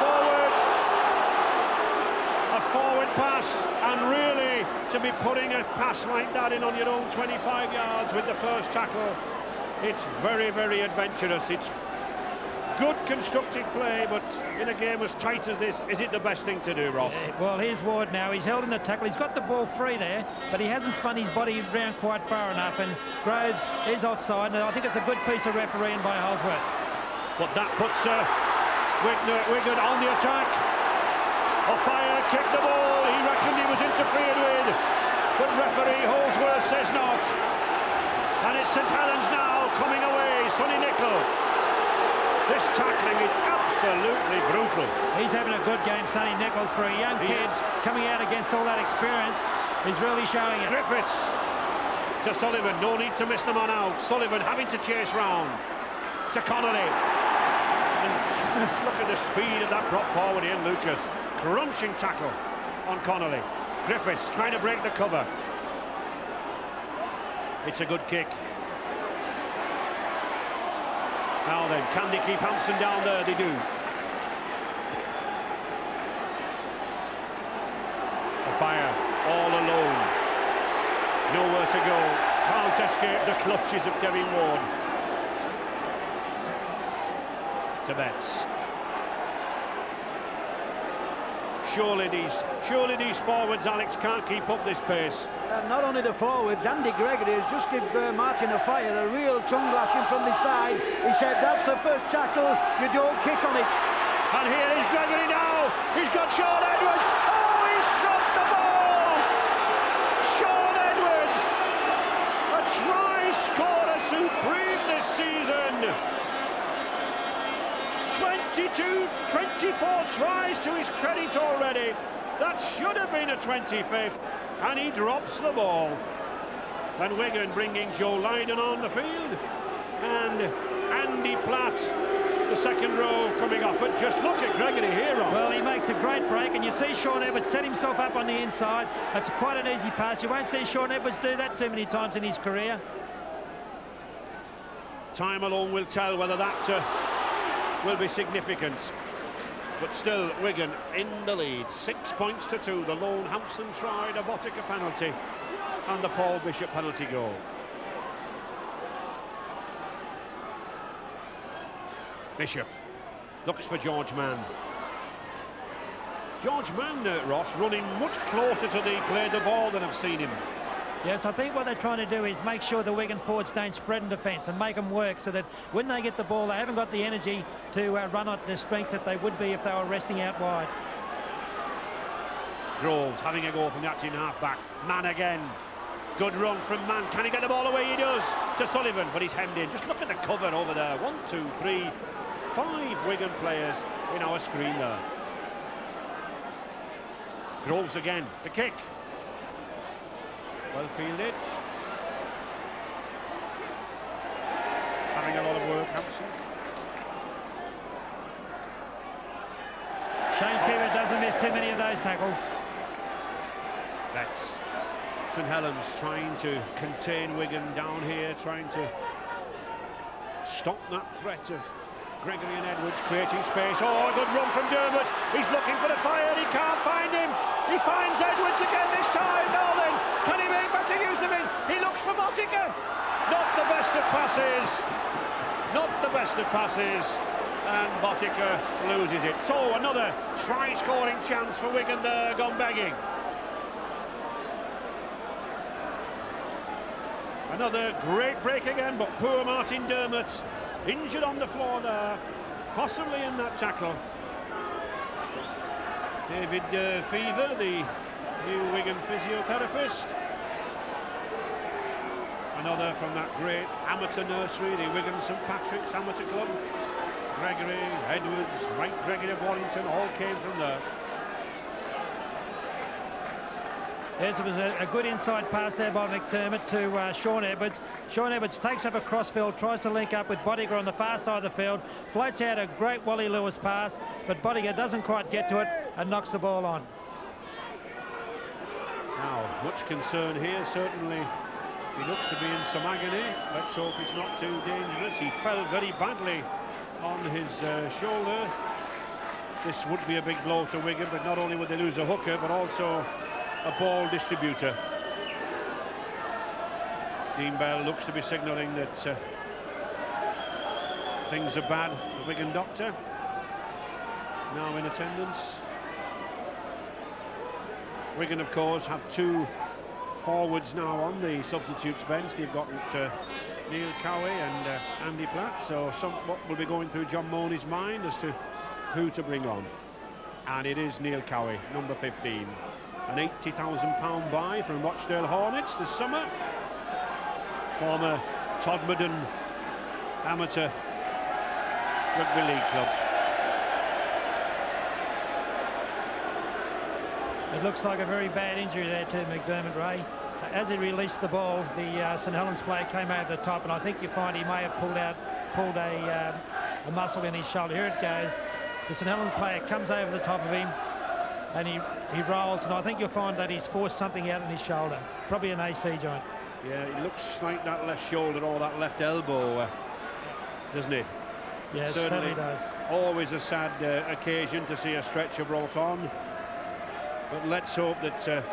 forward pass, and really to be putting a pass like that in on your own 25 yards with the first tackle, it's very, very adventurous. It's good constructive play, but in a game as tight as this, is it the best thing to do, Ross? Well, here's Ward now. He's held in the tackle. He's got the ball free there, but he hasn't spun his body round quite far enough, and Groves is offside, and I think it's a good piece of refereeing by Holsworth. But that puts Wigan on the attack. O'Fire kicked the ball. He reckoned he was interfered with, but referee Holsworth says not. And it's St Helens now coming away. Sonny Nicholl. This tackling is absolutely brutal. He's having a good game, Sonny Nichols, for a young kid coming out against all that experience. He's really showing it. Griffiths to Sullivan. No need to miss the man out. Sullivan having to chase round. To Connolly. And look at the speed of that prop forward here, Lucas. Crunching tackle on Connolly. Griffiths trying to break the cover. It's a good kick. Now then, can they keep Hampson down there? They do. Fire all alone. Nowhere to go. Can't escape the clutches of Kevin Ward. To Betts. Surely these forwards, Alex, can't keep up this pace. Not only the forwards, Andy Gregory has just given Martin O'Fire a real tongue lashing from the side. He said, that's the first tackle, you don't kick on it. And here is Gregory now. He's got Sean Edwards. Oh, he's dropped the ball. Sean Edwards, a try scorer supreme this season. 24 tries to his credit already. That should have been a 25th, and he drops the ball. And Wigan bringing Joe Lydon on the field, and Andy Platt, the second row, coming off. But just look at Gregory here, Ron. Well, he makes a great break, and you see Sean Edwards set himself up on the inside. That's quite an easy pass. You won't see Sean Edwards do that too many times in his career. Time alone will tell whether that will be significant. But still, Wigan in the lead, 6 points to 2. The lone Hampson try, the Botica penalty, and the Paul Bishop penalty goal. Bishop looks for George Mann. George Mann, Ross, running much closer to the play the ball than I've seen him. Yes, I think what they're trying to do is make sure the Wigan forwards don't spread in defence and make them work so that when they get the ball, they haven't got the energy to run at the strength that they would be if they were resting out wide. Groves having a go from the acting half-back. Mann again. Good run from Mann. Can he get the ball away? He does. To Sullivan, but he's hemmed in. Just look at the cover over there. 1, 2, 3, 5 Wigan players in our screen there. Groves again. The kick. Well fielded. Having a lot of work, Hampson. Shane Fever doesn't miss too many of those tackles. That's St Helens trying to contain Wigan down here, trying to stop that threat of Gregory and Edwards, creating space. Oh, a good run from Dermot. He's looking for the fire. He can't find him. He finds Edwards again this time. Now then, can he make better use of him? He looks for Botica. Not the best of passes. Not the best of passes. And Botica loses it. So another try-scoring chance for Wigan there, gone begging. Another great break again, but poor Martin Dermot injured on the floor there, possibly in that tackle. David Fever, the new Wigan physiotherapist. Another from that great amateur nursery, the Wigan St Patrick's Amateur Club. Gregory, Edwards, Wright Gregory of Warrington, all came from there. Yes, it was a good inside pass there by McDermott to Sean Edwards. Sean Edwards takes up a crossfield, tries to link up with Botica on the far side of the field, floats out a great Wally Lewis pass, but Botica doesn't quite get to it and knocks the ball on. Now, much concern here, certainly. He looks to be in some agony. Let's hope it's not too dangerous. He fell very badly on his shoulder. This would be a big blow to Wigan, but not only would they lose a hooker, but also a ball distributor. Dean Bell looks to be signalling that things are bad for Wigan doctor. Now in attendance. Wigan, of course, have 2 forwards now on the substitutes bench. They've got Neil Cowie and Andy Platt, so what will be going through John Mooney's mind as to who to bring on. And it is Neil Cowie, number 15. An £80,000 buy from Rochdale Hornets this summer. Former Todmorden Amateur Rugby League club. It looks like a very bad injury there to McDermott, Ray. As he released the ball, the St Helens player came over the top, and I think you find he may have pulled a muscle in his shoulder. Here it goes. The St Helens player comes over the top of him, and he rolls, and I think you'll find that he's forced something out in his shoulder, probably an AC joint. Yeah, it looks like that left shoulder or that left elbow, doesn't it? Yeah, it certainly does. Always a sad occasion to see a stretcher brought on, but let's hope that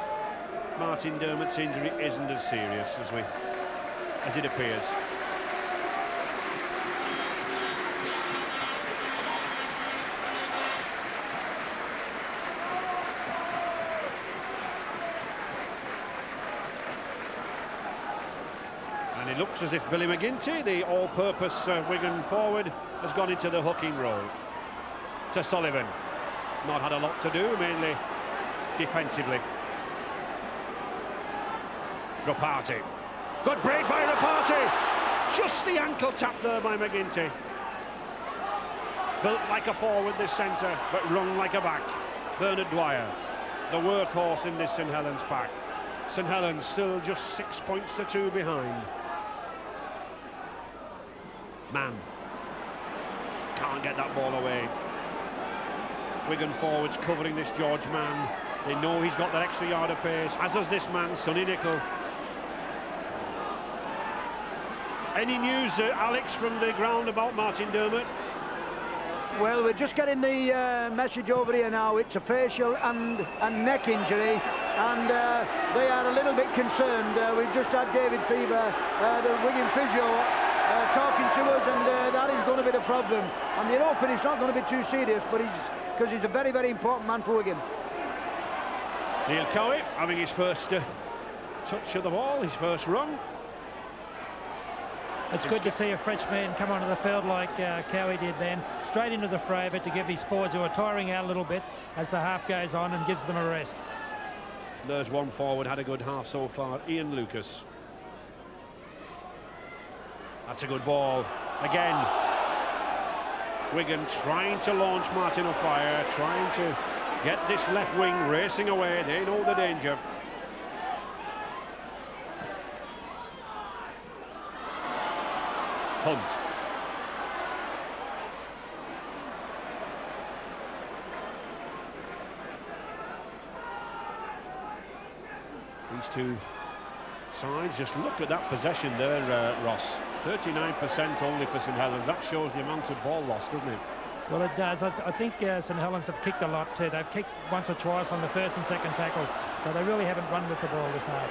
Martin Dermott's injury isn't as serious as it appears. And it looks as if Billy McGinty, the all-purpose Wigan forward, has gone into the hooking role. To Sullivan. Not had a lot to do, mainly defensively. Rapati. Good break by Rapati. Just the ankle tap there by McGinty. Built like a forward, this centre, but run like a back. Bernard Dwyer, the workhorse in this St Helens pack. St Helens still just 6 points to 2 behind. Mann can't get that ball away. Wigan forwards covering this George Mann. They know he's got that extra yard of pace, as does this man, Sonny Nicol. Any news, Alex, from the ground about Martin Dermott? Well, we're just getting the message over here now. It's a facial and neck injury, and they are a little bit concerned. We've just had David Fever, the Wigan physio, talking to us, and that is going to be the problem. And you're hoping it's not going to be too serious, but because he's a very, very important man for Wigan. Neil Cowie having his first touch of the ball, his first run. It's good to see a fresh man come onto the field like Cowie did then, straight into the fray, but to give his forwards who are tiring out a little bit as the half goes on and gives them a rest. There's one forward, had a good half so far, Ian Lucas. That's a good ball. Again, Wigan trying to launch Martin on fire, trying to get this left wing racing away. They know the danger. Hunt. These two sides, just look at that possession there, Ross. 39% only for St Helens. That shows the amount of ball lost, doesn't it? Well, it does. I think St Helens have kicked a lot too. They've kicked once or twice on the first and second tackle, so they really haven't run with the ball this half.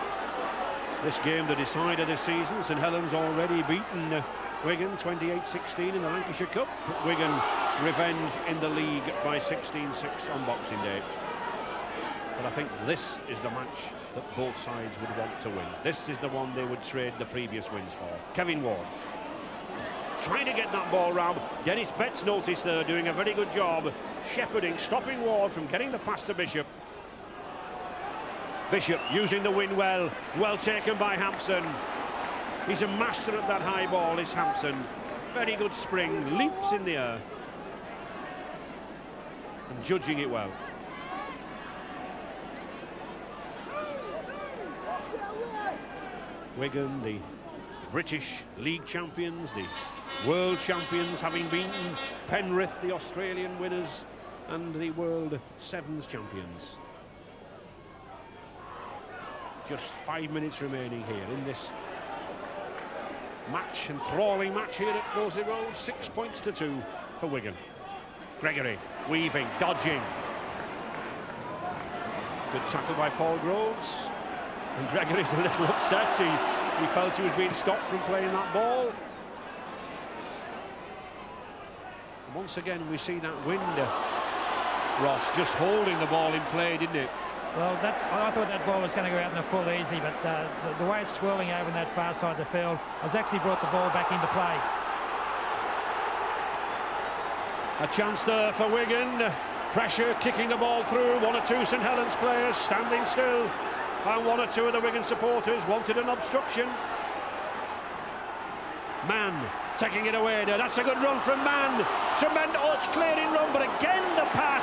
This game, the decider this season, St Helens already beaten Wigan 28-16 in the Lancashire Cup. Wigan revenge in the league by 16-6 on Boxing Day. But I think this is the match that both sides would want to win. This is the one they would trade the previous wins for. Kevin Ward trying to get that ball round. Dennis Betts noticed there, doing a very good job shepherding, stopping Ward from getting the pass to Bishop. Bishop using the wind well taken by Hampson. He's a master at that high ball, is Hampson. Very good spring, leaps in the air and judging it well. Wigan, the British League champions, the world champions, having beaten Penrith, the Australian winners, and the World Sevens champions. Just 5 minutes remaining here in this match, enthralling match here at Moseley Road. 6 points to 2 for Wigan. Gregory weaving, dodging. Good tackle by Paul Groves. And Gregory's a little upset. He felt he was being stopped from playing that ball. Once again, we see that wind, Ross, just holding the ball in play, didn't it? Well, I thought that ball was going to go out in the full easy, but the way it's swirling over on that far side of the field has actually brought the ball back into play. A chance there for Wigan. Pressure, kicking the ball through. One or two St Helens players standing still. And one or two of the Wigan supporters wanted an obstruction. Mann taking it away there. That's a good run from Mann. Tremendous. Oh, it's clearing run, but again the pass.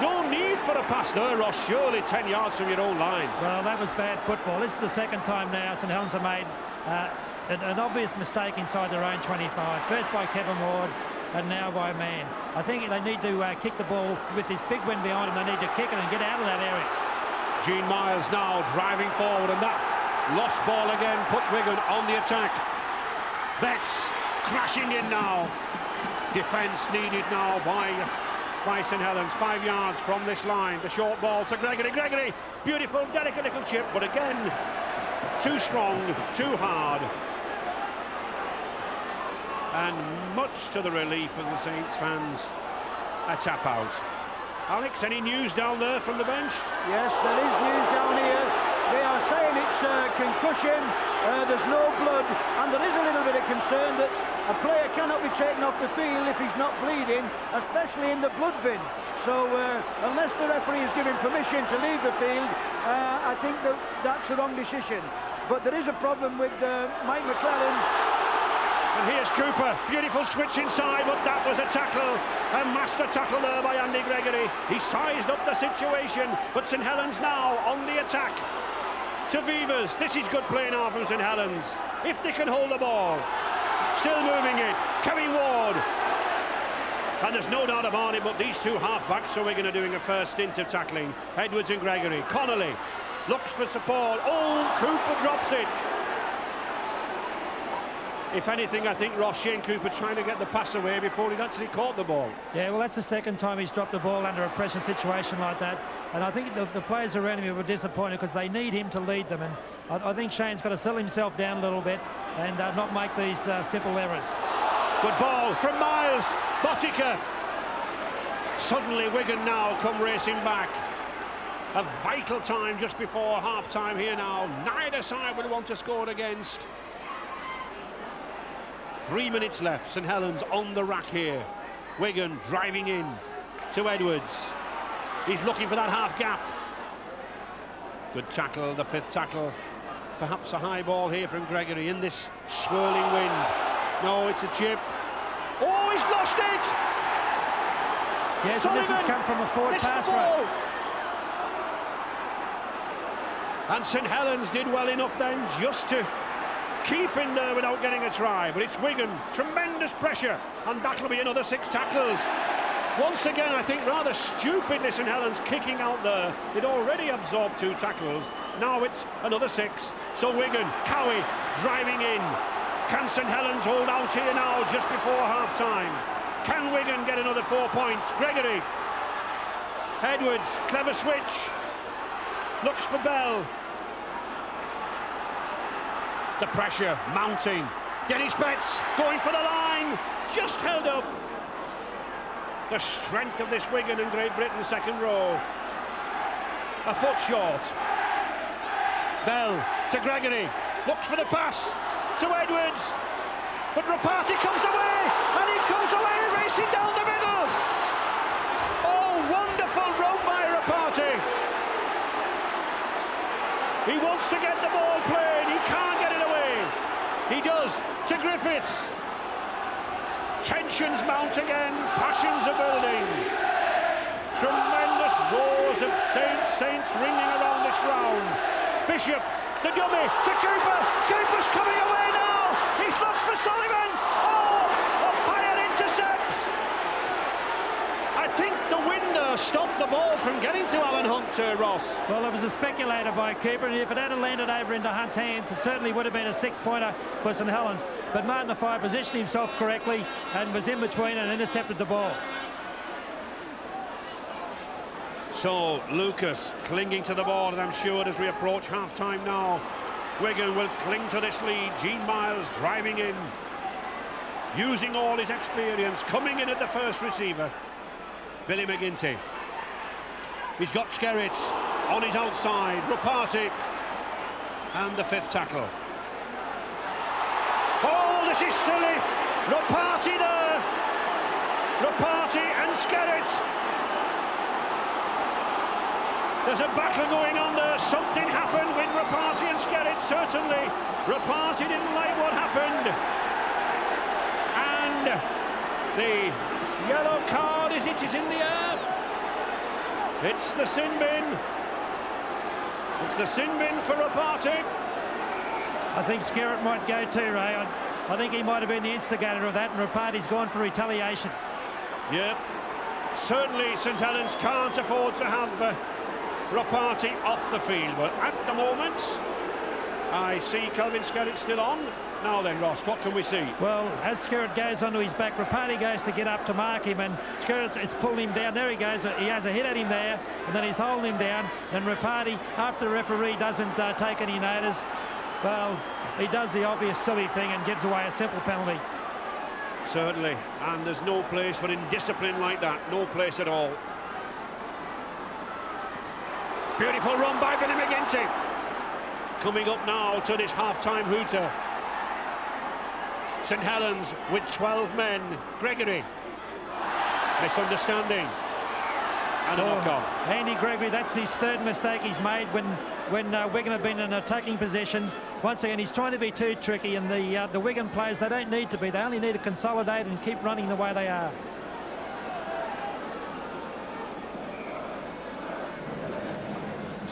No need for a pass there, Ross. Surely 10 yards from your own line. Well, that was bad football. This is the second time now St Helens have made an obvious mistake inside their own 25. First by Kevin Ward and now by Mann. I think they need to kick the ball with this big wind behind them. They need to kick it and get out of that area. Gene Miles now driving forward, and that lost ball again put Wigan on the attack. Betts crashing in now. Defence needed now by St Helens. 5 yards from this line. The short ball to Gregory. Gregory, beautiful, delicate little chip, but again, too strong, too hard. And much to the relief of the Saints fans, a tap out. Alex, any news down there from the bench? Yes, there is news down here. They are saying it's a concussion, there's no blood, and there is a little bit of concern that a player cannot be taken off the field if he's not bleeding, especially in the blood bin. So unless the referee is giving permission to leave the field, I think that's the wrong decision. But there is a problem with Mike McClellan. And here's Cooper, beautiful switch inside, but that was a tackle, a master tackle there by Andy Gregory. He sized up the situation, but St Helens now on the attack. To Beavers, this is good play now from St Helens, if they can hold the ball. Still moving it, Kevin Ward. And there's no doubt about it, but these two half-backs are going to doing a first stint of tackling. Edwards and Gregory. Connolly looks for support. Oh, Cooper drops it. If anything, I think Ross, Shane Cooper trying to get the pass away before he'd actually caught the ball. Yeah, well, that's the second time he's dropped the ball under a pressure situation like that. And I think the players around him were disappointed because they need him to lead them. And I think Shane's got to settle himself down a little bit and not make these simple errors. Good ball from Miles. Botica. Suddenly Wigan now come racing back. A vital time just before half-time here now. Neither side would want to score against. 3 minutes left. St Helens on the rack here. Wigan driving in to Edwards. He's looking for that half gap. Good tackle, the 5th tackle. Perhaps a high ball here from Gregory in this swirling wind. No, it's a chip. Oh, he's lost it! Yes, and this has come from a forward pass route. And St Helens did well enough then just to keep in there without getting a try. But it's Wigan, tremendous pressure, and that'll be another 6 tackles. Once again, I think rather stupidly St Helens kicking out there. They'd already absorbed 2 tackles. Now it's another 6. So Wigan, Cowie driving in. Can St Helens hold out here now just before half-time? Can Wigan get another 4 points? Gregory. Edwards, clever switch. Looks for Bell. The pressure mounting. Dennis Betts going for the line. Just held up. The strength of this Wigan and Great Britain second row. A foot short. Bell to Gregory. Looks for the pass to Edwards. But Rapati comes away. And he comes away racing down the middle. Oh, wonderful run by Rapati. He wants to get the ball played. He can't get it away. He does to Griffiths. Tensions mount again. Passions are building. Tremendous roars of Saints ringing around this ground. Bishop, the dummy to Cooper. Cooper's coming away now. He's looked for Sullivan. Oh, umpire intercepts. I think the winder stopped the ball from getting to Alan Hunt, Ross. Well, it was a speculator by Cooper, and if it had landed over into Hunt's hands, it certainly would have been a 6-pointer for St Helens. But Martin Afai positioned himself correctly and was in between and intercepted the ball. So Lucas clinging to the ball, and I'm sure as we approach half-time now, Wigan will cling to this lead. Gene Miles driving in, using all his experience, coming in at the first receiver. Billy McGinty. He's got Skerritts on his outside. Rapati. And the 5th tackle. Oh, this is silly. Rapati there. Rapati and Skerritts. There's a battle going on there. Something happened with Rapati and Skerritts, certainly. Rapati didn't like what happened. And the yellow card is in the air. It's the sin bin. It's the sin bin for Rapati. I think Skerritt might go too, Ray. I think he might have been the instigator of that, and Rapati's gone for retaliation. Yep. Certainly St Helens can't afford to have Rapati off the field, but at the moment I see Kelvin Skerritt still on. Now then, Ross, what can we see? Well, as Skerritt goes onto his back, Rapati goes to get up to mark him, and Skerritt, it's pulling him down. There he goes. He has a hit at him there, and then he's holding him down. And Rapati, after the referee doesn't take any notice, well, he does the obvious silly thing and gives away a simple penalty. Certainly, and there's no place for indiscipline like that. No place at all. Beautiful run by Billy McGinty. Coming up now to this half-time hooter. St Helens with 12 men. Gregory. Misunderstanding. And a knock-on. Andy Gregory, that's his 3rd mistake he's made when Wigan have been in an attacking position. Once again, he's trying to be too tricky, and the Wigan players, they don't need to be. They only need to consolidate and keep running the way they are.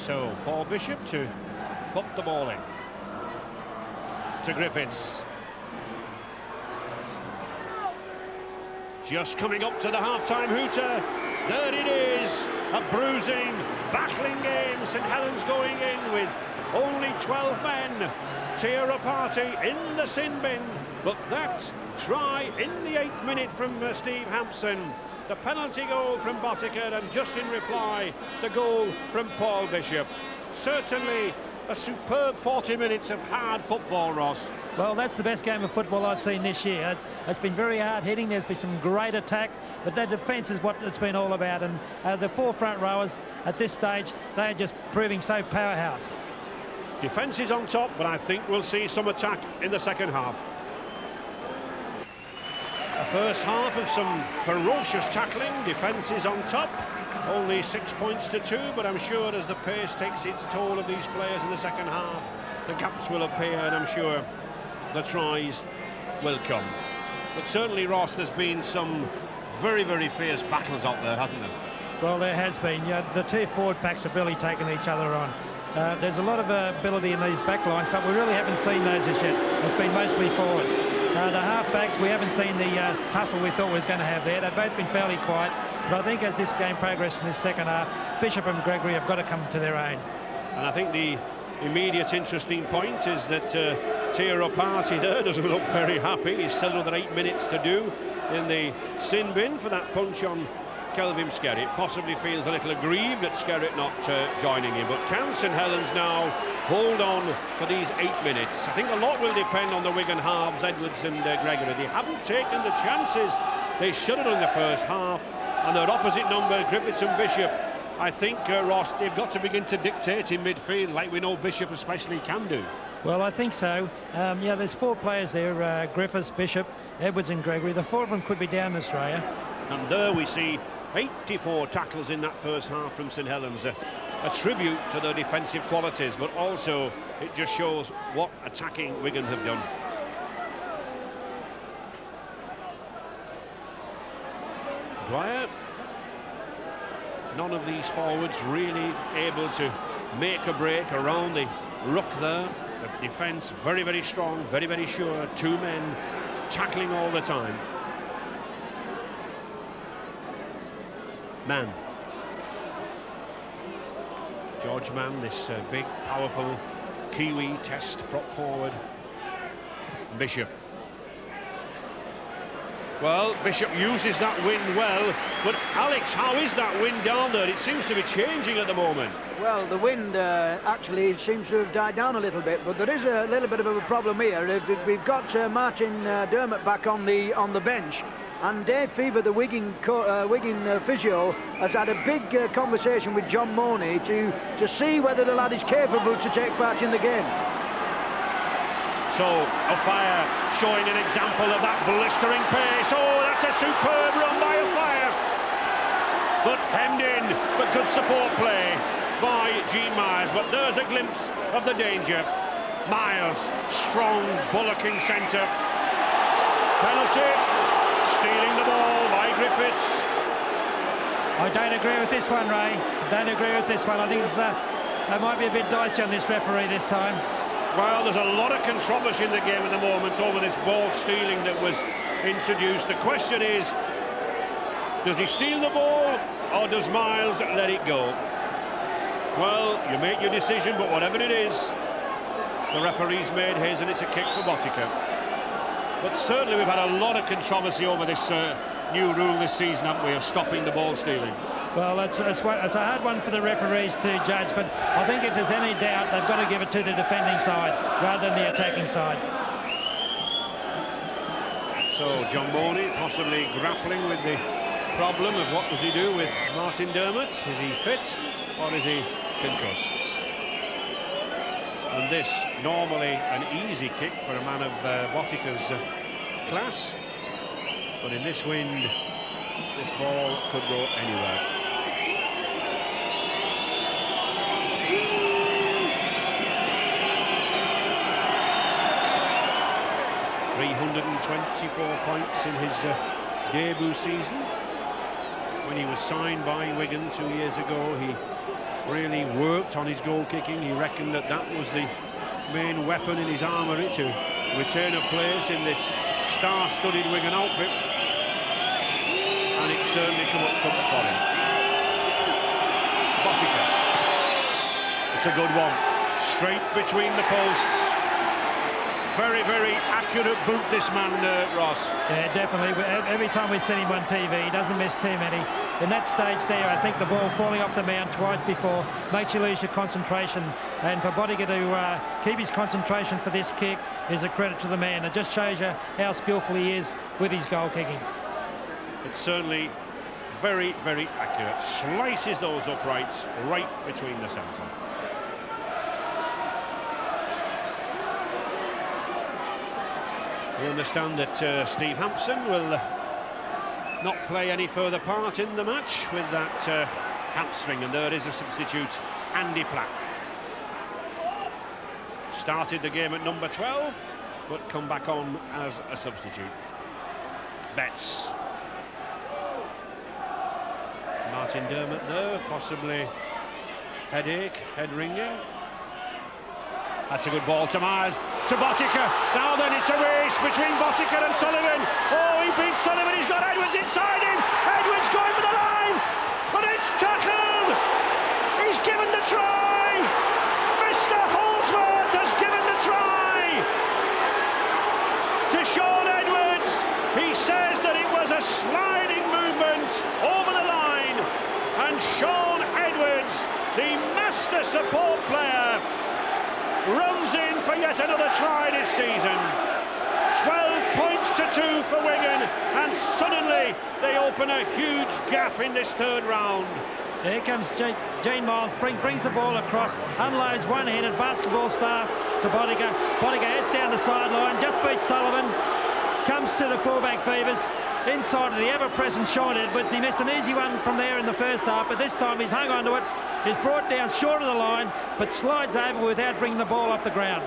So, Paul Bishop to put the ball in. To Griffiths. Just coming up to the half-time hooter. There it is. A bruising, battling game. St Helens going in with only 12 men. Tia Rapati in the sin bin. But that try in the 8th minute from Steve Hampson. The penalty goal from Botica, and just in reply, the goal from Paul Bishop. Certainly a superb 40 minutes of hard football, Ross. Well, that's the best game of football I've seen this year. It's been very hard hitting. There's been some great attack, but that defence is what it's been all about. And the 4 front rowers at this stage, they are just proving so powerhouse. Defence is on top, but I think we'll see some attack in the second half. The first half of some ferocious tackling. Defence is on top. Only 6 points to 2, but I'm sure as the pace takes its toll of these players in the second half, the gaps will appear, and I'm sure the tries will come. But certainly, Ross, there's been some very, very fierce battles up there, hasn't there? Well, there has been. The 2 forward packs have really taken each other on. There's a lot of ability in these back lines, but we really haven't seen those as yet. It's been mostly forwards. The half-backs, we haven't seen the tussle we thought we was going to have there. They've both been fairly quiet, but I think as this game progresses in this second half, Bishop and Gregory have got to come to their own. And I think the immediate interesting point is that Tira Party there doesn't look very happy. He's still another 8 minutes to do in the sin bin for that punch on Kelvin Skerritt. Possibly feels a little aggrieved at Skerritt not joining him, but can St Helens now hold on for these 8 minutes? I think a lot will depend on the Wigan halves, Edwards and Gregory. They haven't taken the chances they should have done in the first half, and their opposite number, Griffiths and Bishop, I think, Ross, they've got to begin to dictate in midfield, like we know Bishop especially can do. Well, I think so. Yeah, there's 4 players there, Griffiths, Bishop, Edwards and Gregory. The 4 of them could be down, Australia. And there we see 84 tackles in that first half from St Helens. A tribute to their defensive qualities, but also it just shows what attacking Wigan have done. Dwyer. None of these forwards really able to make a break around the ruck there. The defence very, very strong, very, very sure. 2 men tackling all the time. Mann. George Mann, this big, powerful Kiwi test prop forward. Bishop. Well, Bishop uses that wind well, but Alex, how is that wind down there? It seems to be changing at the moment. Well, the wind actually seems to have died down a little bit, but there is a little bit of a problem here. We've got Martin Dermott back on the bench, and Dave Fever, the Wigan physio, has had a big conversation with John Mooney to see whether the lad is capable to take part in the game. So, O'Fire showing an example of that blistering pace. Oh, that's a superb run by O'Fire. But hemmed in, but good support play by Gene Miles. But there's a glimpse of the danger. Miles, strong, bullocking centre. Penalty, stealing the ball by Griffiths. I don't agree with this one, Ray. I don't agree with this one. I think it might be a bit dicey on this referee this time. Well, there's a lot of controversy in the game at the moment over this ball stealing that was introduced. The question is, does he steal the ball or does Miles let it go? Well, you make your decision, but whatever it is, the referee's made his and it's a kick for Botica. But certainly we've had a lot of controversy over this new rule this season, haven't we, of stopping the ball stealing. Well, it's a hard one for the referees to judge, but I think if there's any doubt, they've got to give it to the defending side rather than the attacking side. So John Mooney possibly grappling with the problem of what does he do with Martin Dermott. Is he fit or is he concussed? And this, normally an easy kick for a man of Botica's class, but in this wind, this ball could go anywhere. 324 points in his debut season. When he was signed by Wigan 2 years ago, he really worked on his goal kicking. He reckoned that that was the main weapon in his armoury to retain a place in this star-studded Wigan outfit, and it certainly come up for him. Botica. It's a good one. Straight between the posts. Very, very accurate boot, this man, Ross. Yeah, definitely. Every time we've seen him on TV, he doesn't miss too many. in that stage there, I think the ball falling off the mound twice before makes you lose your concentration. And for Bodiger to keep his concentration for this kick is a credit to the man. It just shows you how skillful he is with his goal kicking. It's certainly very, very accurate. Slices those uprights right between the centre. We understand that Steve Hampson will not play any further part in the match with that hamstring, and there is a substitute, Andy Platt. Started the game at number 12, but come back on as a substitute. Betts. Martin Dermott there, possibly headache, head ringing. That's a good ball to Myers, to Bodiger. Now then, it's a race between Bodiger and Sullivan. Oh, he beats Sullivan, he's got Edwards inside him. Edwards going for the line, but it's tackled. He's given the try. Mr. Holsworth has given the try to Sean Edwards. He says that it was a sliding movement over the line, and Sean Edwards, the master support player, runs in for yet another try this season. 12 points to 2 for Wigan, and suddenly they open a huge gap in this third round. Here comes Gene Miles, brings the ball across, unloads one-handed basketball staff to Bodiger. Bodiger heads down the sideline, just beats Sullivan, comes to the fullback Beavers, inside of the ever-present Sean Edwards. He missed an easy one from there in the first half, but this time he's hung on to it. He's brought down short of the line, but slides over without bringing the ball off the ground.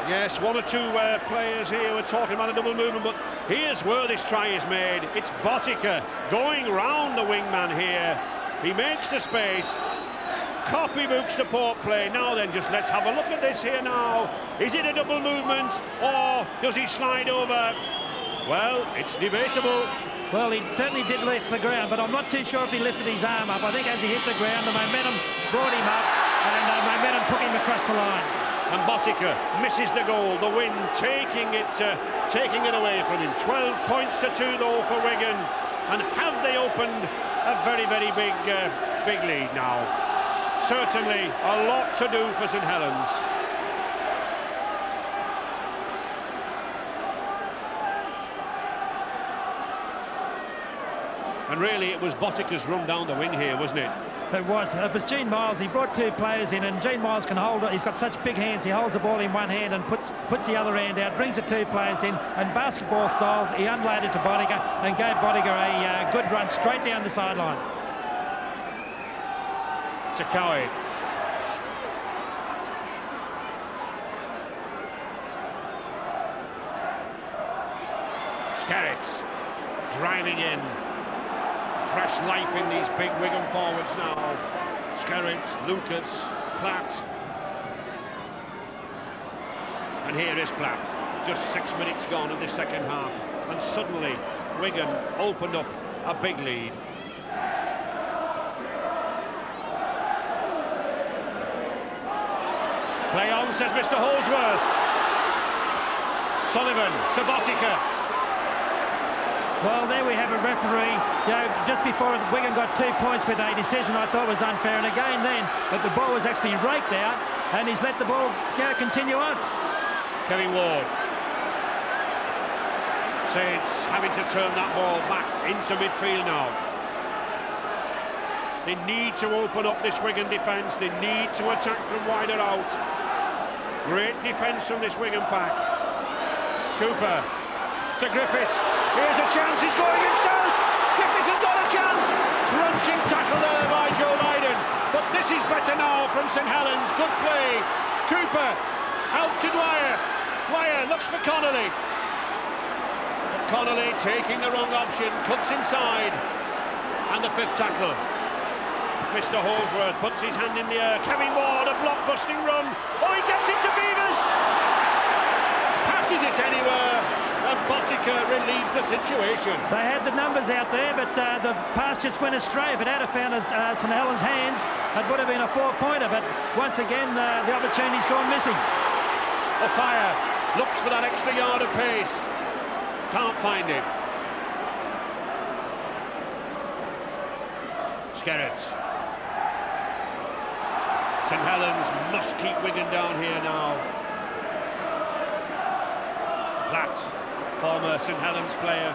Yes, one or two players here were talking about a double movement, but here's where this try is made. It's Bodiger going round the wingman here. He makes the space. Copybook support play. Now then, just let's have a look at this here now. Is it a double movement, or does he slide over? Well, it's debatable. Well, he certainly did lift the ground, but I'm not too sure if he lifted his arm up. I think as he hit the ground, the momentum brought him up, and the momentum took him across the line. And Bodiger misses the goal. The wind taking it away from him. 12 points to 2 though for Wigan, and have they opened a very, very big lead now? Certainly a lot to do for St Helens. And really, it was Bodiger's run down the wing here, wasn't it? It was Gene Miles. He brought two players in, and Gene Miles can hold it. He's got such big hands. He holds the ball in one hand and puts the other hand out, brings the two players in, and basketball styles, he unloaded to Bodiger and gave Bodiger a good run straight down the sideline. To Cowie. Skerritt driving in. Fresh life in these big Wigan forwards now. Skerritt, Lucas, Platt. And here is Platt. Just 6 minutes gone in the second half, and suddenly Wigan opened up a big lead. Play on, says Mr. Holsworth. Sullivan to Bodiger. Well, there we have a referee. You know, just before Wigan got 2 points with a decision I thought was unfair, and again then, but the ball was actually raked out, and he's let the ball continue on. Kevin Ward. Saints having to turn that ball back into midfield now. They need to open up this Wigan defence. They need to attack from wider out. Great defence from this Wigan pack. Cooper to Griffiths. Here's a chance, he's going himself. Griffiths has got a chance. Crunching tackle there by Joe Lydon. But this is better now from St Helens. Good play. Cooper out to Dwyer. Dwyer looks for Connolly. But Connolly taking the wrong option, cuts inside. And the fifth tackle. Mr. Holsworth puts his hand in the air. Kevin Ward, a block-busting run. Oh, he gets it to Beavers. Passes it anywhere. And Bodiger relieves the situation. They had the numbers out there, but the pass just went astray. If it had found St Helens' hands, it would have been a 4-pointer. But once again, the opportunity's gone missing. O'Fire looks for that extra yard of pace. Can't find it. Skerritt. St Helens must keep Wigan down here now. Platt, former St Helens player.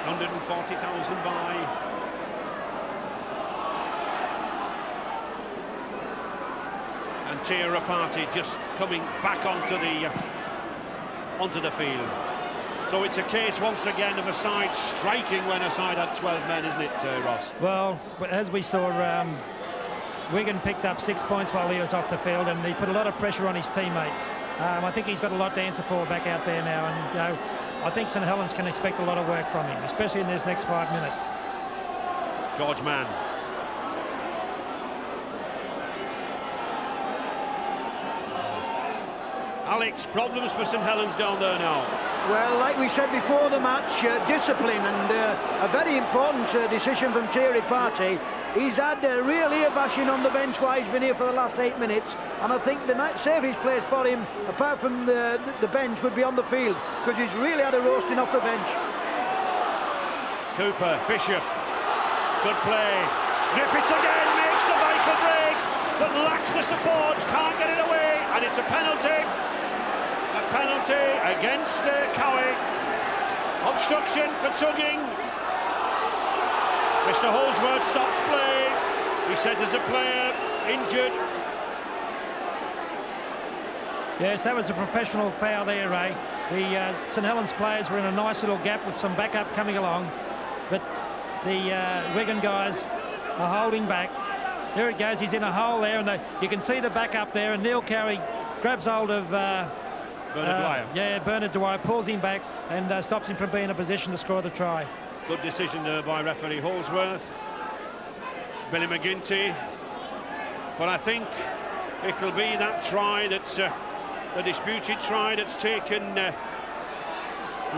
140,000 by. And Tia Rapati just coming back onto the field. So it's a case once again of a side striking when a side had 12 men, isn't it, Ross? Well, as we saw, Wigan picked up 6 points while he was off the field, and he put a lot of pressure on his teammates. I think he's got a lot to answer for back out there now, and I think St Helens can expect a lot of work from him, especially in these next 5 minutes. George Mann. Alex, problems for St Helens down there now. Well, like we said before the match, discipline, and a very important decision from Thierry Partey. He's had a real ear bashing on the bench while he's been here for the last 8 minutes, and I think the safest place for him, apart from the bench, would be on the field, because he's really had a roasting off the bench. Cooper, Bishop, good play. Griffiths again makes the vital break, but lacks the support, can't get it away, and it's a penalty. A penalty against Cowie. Obstruction for tugging. Mr. Holsworth stops play. He said there's a player injured. Yes, that was a professional foul there, Ray. The St Helens players were in a nice little gap with some backup coming along, but the Wigan guys are holding back. There it goes, he's in a hole there, and you can see the backup there, and Neil Cowie grabs hold of Bernard Dwyer. Yeah, Bernard Dwyer pulls him back and stops him from being in a position to score the try. Good decision there by referee Holsworth. Billy McGuinty. But I think it'll be that try that's the disputed try that's taken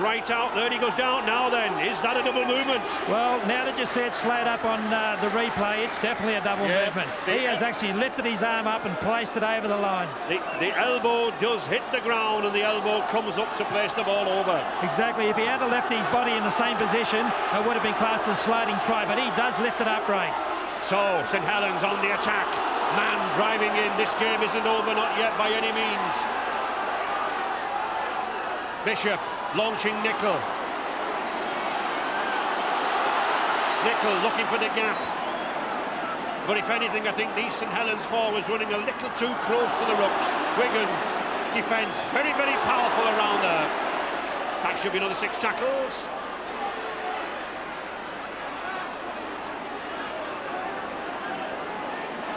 right out. There he goes down now then. Is that a double movement? Well, now that you see it slowed up on the replay, it's definitely a double movement. He has actually lifted his arm up and placed it over the line. The elbow does hit the ground, and the elbow comes up to place the ball over. Exactly. If he had left his body in the same position, it would have been classed as sliding try, but he does lift it up, Ray. So, St Helens on the attack. Man driving in. This game isn't over, not yet by any means. Bishop launching Nicol. Nicol looking for the gap. But if anything, I think these St Helens forwards running a little too close to the rucks. Wigan defence very, very powerful around there. That should be another 6 tackles.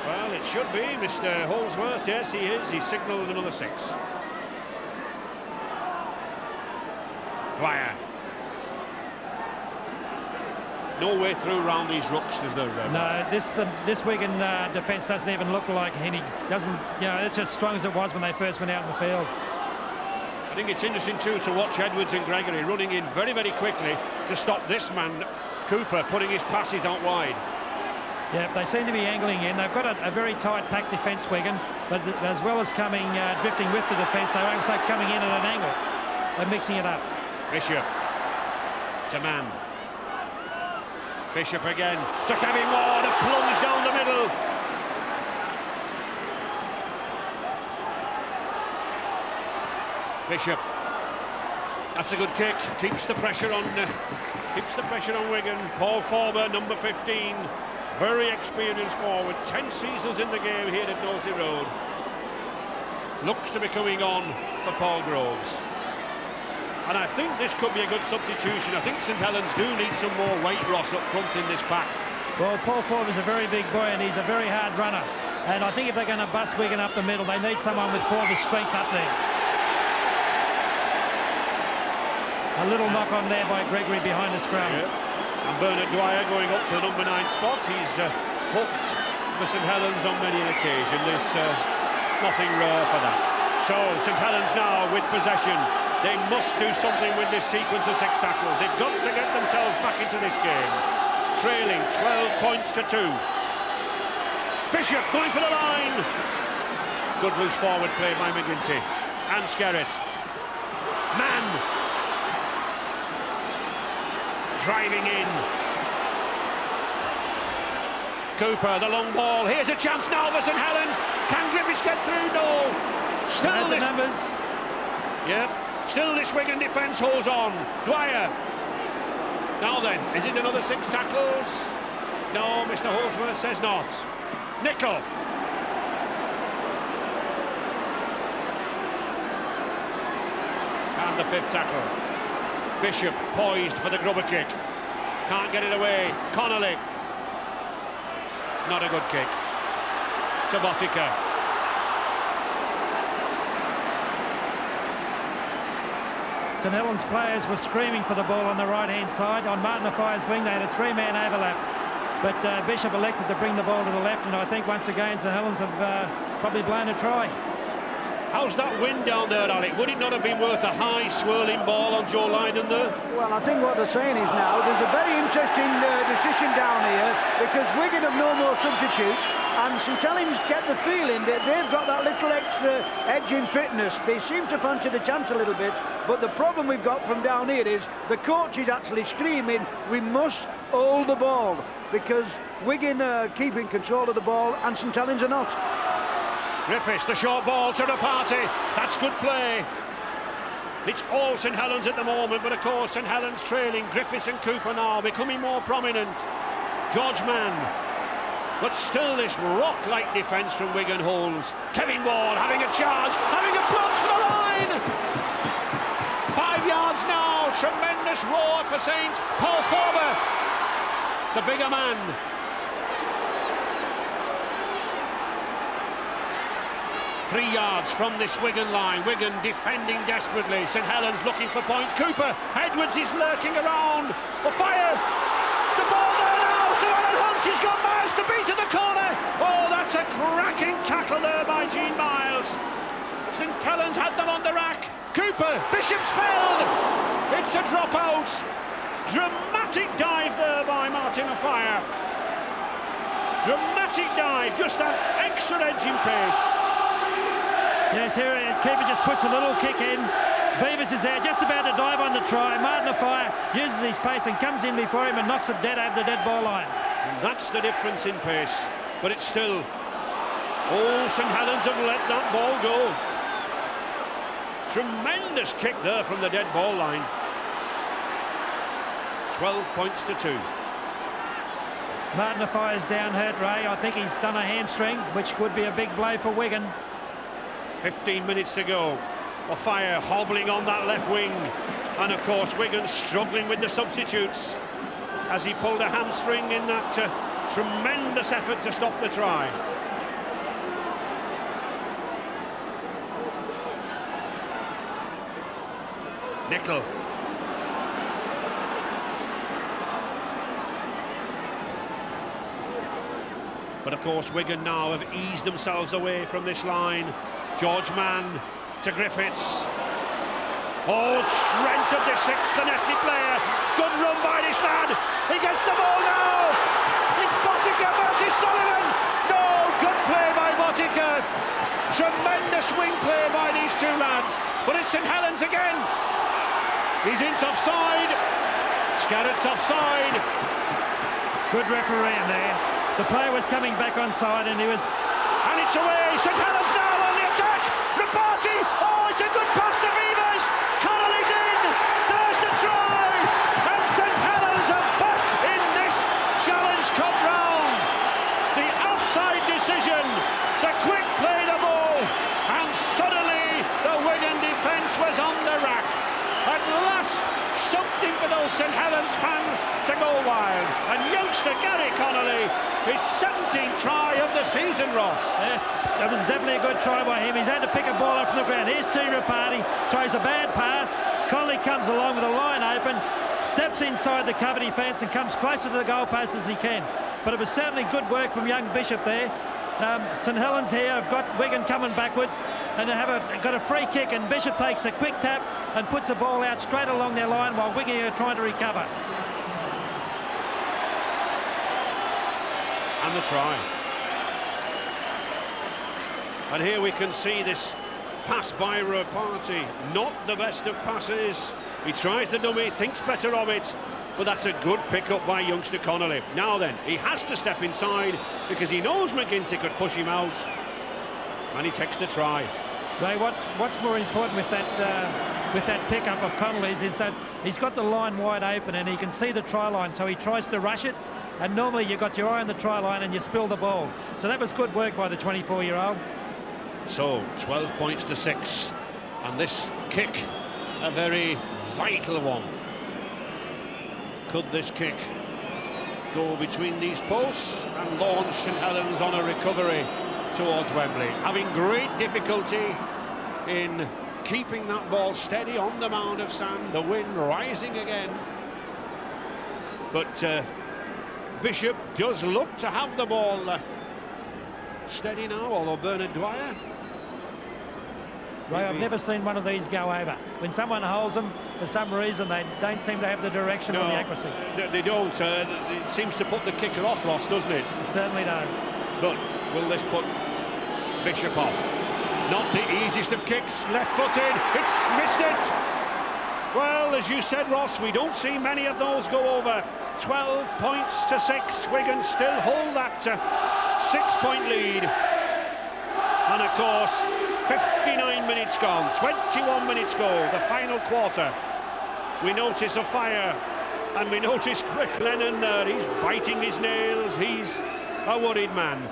Well, it should be. Mr. Holsworth, yes, he is. He's signalled another 6. Dwyer. No way through round these rucks, is there? No, this Wigan defence doesn't even look like any. Doesn't, you know, it's as strong as it was when they first went out in the field. I think it's interesting too to watch Edwards and Gregory running in very, very quickly to stop this man, Cooper, putting his passes out wide. Yeah, they seem to be angling in. They've got a very tight packed defence, Wigan, but as well as coming drifting with the defence, they're also coming in at an angle. They're mixing it up. Bishop to Man. Bishop again to Kevin Ward, a plunge down the middle. Bishop. That's a good kick. Keeps the pressure on. Wigan. Paul Forber, number 15, very experienced forward. 10 seasons in the game here at Nosey Road. Looks to be coming on for Paul Groves. And I think this could be a good substitution. I think St Helens do need some more weight, Ross, up front in this pack. Well, Paul Ford is a very big boy, and he's a very hard runner. And I think if they're going to bust Wigan up the middle, they need someone with Forder's strength up there. A little knock on there by Gregory behind the scrum. Yeah. And Bernard Dwyer going up to the number 9 spot. He's hooked for St Helens on many an occasion. There's nothing rare for that. So St Helens now with possession. They must do something with this sequence of 6 tackles. They've got to get themselves back into this game. Trailing 12 points to 2. Bishop going for the line. Good loose forward play by McGuinty. And Skerritt. Man. Driving in. Cooper, the long ball. Here's a chance now for St Helens. Can Griffiths get through? No. Still the numbers. Yeah. Still this Wigan defence holds on. Dwyer. Now then, is it another 6 tackles? No, Mr. Holsworth says not. Nickel. And the 5th tackle. Bishop poised for the grubber kick. Can't get it away. Connolly. Not a good kick. To Botica. St Helens players were screaming for the ball on the right-hand side. On Martin Affire's wing, they had a 3-man overlap. But Bishop elected to bring the ball to the left, and I think once again St Helens have probably blown a try. How's that wind down there, Alec? Would it not have been worth a high swirling ball on Joe Lydon there? Well, I think what they're saying is now there's a very interesting decision down here, because Wigan have no more substitutes, and St Helens get the feeling that they've got that little extra edge in fitness. They seem to fancy the chance a little bit, but the problem we've got from down here is the coach is actually screaming, we must hold the ball, because Wigan are keeping control of the ball and St Helens are not. Griffiths, the short ball to the party. That's good play. It's all St Helens at the moment, but of course St Helens trailing. Griffiths and Cooper now becoming more prominent. George Mann. But still this rock-like defence from Wigan holds. Kevin Ward having a charge, having a plunge for the line. 5 yards now. Tremendous roar for Saints. Paul Forber, the bigger man. 3 yards from this Wigan line. Wigan defending desperately. St Helens looking for points. Cooper. Edwards is lurking around. The fire. The ball there now. Sir Alan Hunt. He's got Miles to beat to the corner. Oh, that's a cracking tackle there by Gene Miles. St Helens had them on the rack. Cooper. Bishop's felled. It's a dropout. Dramatic dive there by Martin Afire. Dramatic dive. Just that extra edge in pace. Yes, here keeper just puts a little kick in. Beavers is there, just about to dive on the try. Martin Afire uses his pace and comes in before him and knocks it dead over the dead ball line. And that's the difference in pace. But it's still... Oh, St Helens have let that ball go. Tremendous kick there from the dead ball line. 12 points to 2. Martin Afire's down hurt, Ray. I think he's done a hamstring, which could be a big blow for Wigan. 15 minutes to go. Afire hobbling on that left wing, and of course Wigan struggling with the substitutes as he pulled a hamstring in that tremendous effort to stop the try. Nickel. But of course Wigan now have eased themselves away from this line. George Mann to Griffiths. Oh, strength of the 6th Connecticut player. Good run by this lad. He gets the ball now. It's Botica versus Sullivan. No, good play by Botica. Tremendous wing play by these two lads. But it's St Helens again. He's in offside. Scarrett's offside. Good refereeing there. The player was coming back onside and he was... And it's away. St Helens now on the attack. Rapati. Oh, it's a good pass to Beavers. Connolly's in. There's the try. And St Helens are back in this Challenge Cup round. The offside decision. The quick play the ball. And suddenly the Wigan defence was on the rack. At last, something for those St Helens fans to go wild. And youngster Gary Connolly, his 17th try of the season, Ross. Yes, that was definitely a good try by him. He's had to pick a ball up from the ground. Here's T. Rapati, throws a bad pass. Connolly comes along with the line open, steps inside the cover defence and comes closer to the goalpost as he can. But it was certainly good work from young Bishop there. St Helens here have got Wigan coming backwards and they have got a free kick, and Bishop takes a quick tap and puts the ball out straight along their line while Wigan are trying to recover. And the try. And here we can see this pass by Rapati. Not the best of passes. He tries the dummy, thinks better of it. But that's a good pick-up by youngster Connolly. Now then, he has to step inside because he knows McGinty could push him out. And he takes the try. Ray, what's more important with that pickup of Connolly's is that he's got the line wide open and he can see the try line, so he tries to rush it. And normally you've got your eye on the try line and you spill the ball. So that was good work by the 24-year-old. So 12 points to 6. And this kick, a very vital one. Could this kick go between these posts and launch St Helens on a recovery towards Wembley, having great difficulty in keeping that ball steady on the mound of sand, the wind rising again. But Bishop does look to have the ball steady now, although Bernard Dwyer... Ray, I've never seen one of these go over. When someone holds them, for some reason, they don't seem to have the direction or the accuracy. They don't. It seems to put the kicker off, Ross, doesn't it? It certainly does. But will this put Bishop off? Not the easiest of kicks, left-footed, it's missed it! Well, as you said, Ross, we don't see many of those go over. 12 points to 6, Wigan still hold that 6-point lead. And of course, 59 minutes gone, 21 minutes go, the final quarter. We notice a fire, and we notice Greg Lennon there, he's biting his nails, he's a worried man.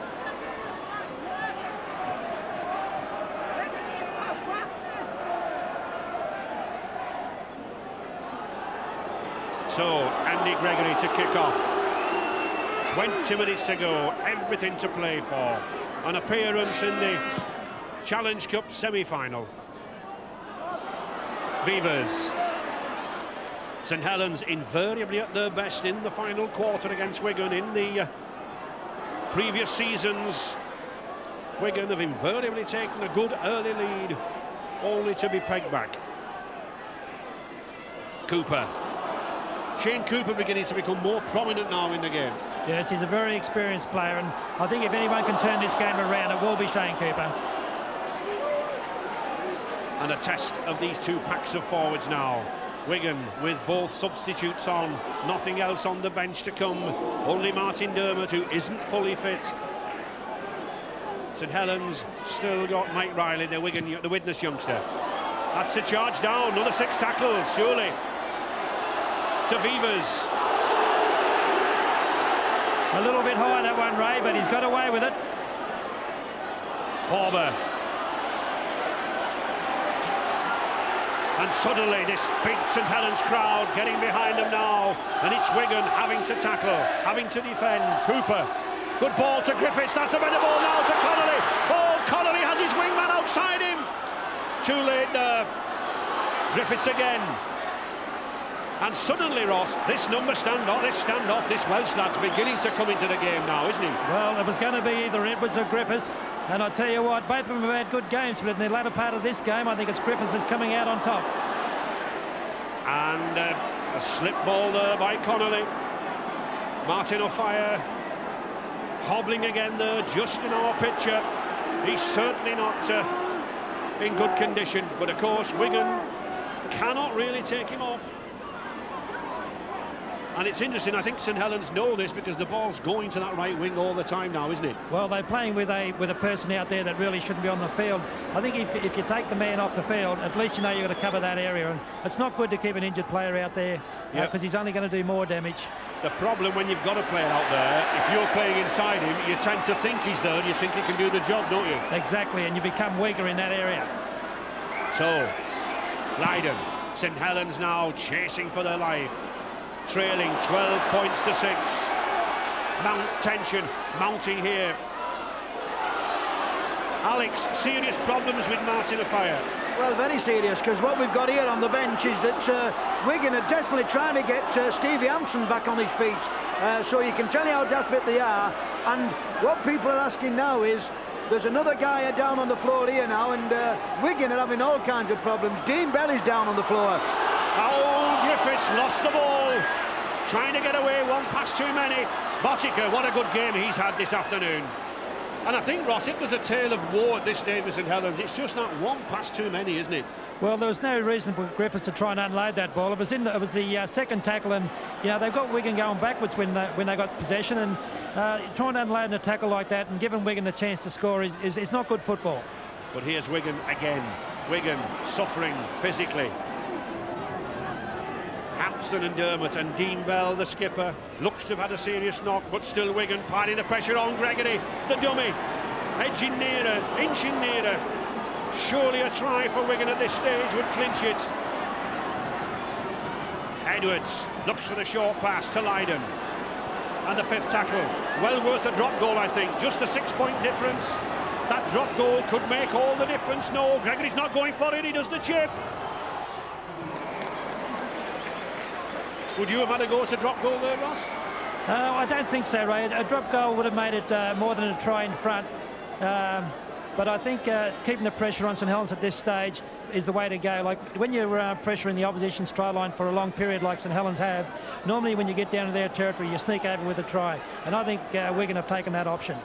So, Andy Gregory to kick off. 20 minutes to go, everything to play for. An appearance in the Challenge Cup semi-final. Beavers. St Helens invariably at their best in the final quarter against Wigan. In the previous seasons, Wigan have invariably taken a good early lead, only to be pegged back. Cooper. Shane Cooper beginning to become more prominent now in the game. Yes, he's a very experienced player, and I think if anyone can turn this game around, it will be Shane Cooper. And a test of these two packs of forwards now. Wigan with both substitutes on, nothing else on the bench to come. Only Martin Dermott, who isn't fully fit. St Helens still got Mike Riley, the Widnes youngster. That's a charge down, another 6 tackles, surely. To Beavers. A little bit high, that one, Ray, but he's got away with it. Forber. And suddenly this big St Helens crowd getting behind them now, and it's Wigan having to tackle, having to defend. Cooper, good ball to Griffiths, that's a better ball now to Connolly. Oh, Connolly has his wingman outside him. Too late there. Griffiths again. And suddenly, Ross, this standoff, this Welsh lad's beginning to come into the game now, isn't he? Well, it was going to be either Edwards or Griffiths, and I tell you what, both of them have had good games, but in the latter part of this game, I think it's Griffiths that's coming out on top. And a slip ball there by Connolly. Martin O'Fire hobbling again there, just in our picture. He's certainly not in good condition, but of course, Wigan cannot really take him off. And it's interesting, I think St Helens know this because the ball's going to that right wing all the time now, isn't it? Well, they're playing with a person out there that really shouldn't be on the field. I think if you take the man off the field, at least you know you've got to cover that area. And it's not good to keep an injured player out there because he's only going to do more damage. The problem when you've got a player out there, if you're playing inside him, you tend to think he's there and you think he can do the job, don't you? Exactly, and you become weaker in that area. So, Leiden, St Helens now chasing for their life. Trailing 12 points to 6. Tension mounting here. Alex, serious problems with Martin O'Fire. Well, very serious, because what we've got here on the bench is that Wigan are desperately trying to get Stevie Hampson back on his feet. So you can tell you how desperate they are. And what people are asking now is, there's another guy down on the floor here now, and Wigan are having all kinds of problems. Dean Bell is down on the floor. Oh, Griffiths lost the ball. Trying to get away, one pass too many. Botica, what a good game he's had this afternoon. And I think, Ross, it was a tale of war at this stage with St Helens. It's just not one pass too many, isn't it? Well, there was no reason for Griffiths to try and unload that ball. It was the second tackle, and they've got Wigan going backwards when they got possession, and trying to unload a tackle like that and giving Wigan the chance to score is not good football. But here's Wigan again. Wigan suffering physically. Hampson and Dermott, and Dean Bell, the skipper, looks to have had a serious knock, but still Wigan piling the pressure on Gregory, the dummy, edging nearer, inching nearer. Surely a try for Wigan at this stage would clinch it. Edwards looks for the short pass to Lydon, and the 5th tackle, well worth a drop goal, I think. Just a 6-point difference. That drop goal could make all the difference. No, Gregory's not going for it, he does the chip. Would you have had a go at a drop goal there, Ross? I don't think so, Ray. A drop goal would have made it more than a try in front. But I think keeping the pressure on St Helens at this stage is the way to go. Like when you're pressuring the opposition's try line for a long period like St Helens have, normally when you get down to their territory, you sneak over with a try. And I think Wigan have taken that option.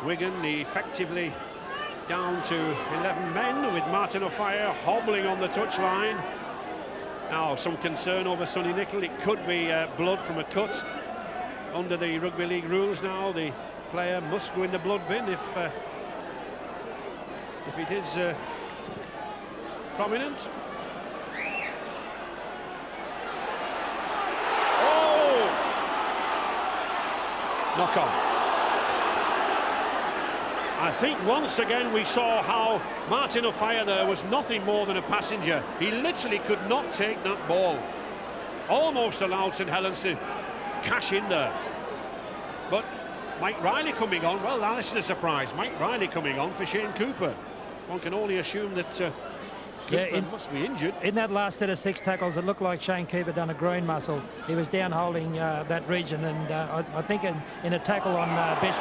Wigan effectively down to 11 men, with Martin O'Fire hobbling on the touchline. Now, some concern over Sonny Nicol. It could be blood from a cut. Under the rugby league rules now, the player must go in the blood bin if it is prominent. Oh! Knock on. I think once again we saw how Martin O'Fire there was nothing more than a passenger. He literally could not take that ball. Almost allowed St Helens to cash in there. But Mike Riley coming on, well, that is a surprise. Mike Riley coming on for Shane Cooper. One can only assume that Cooper must be injured. In that last set of 6 tackles, it looked like Shane Cooper done a groin muscle. He was down holding that region, and I think in a tackle on Edwards,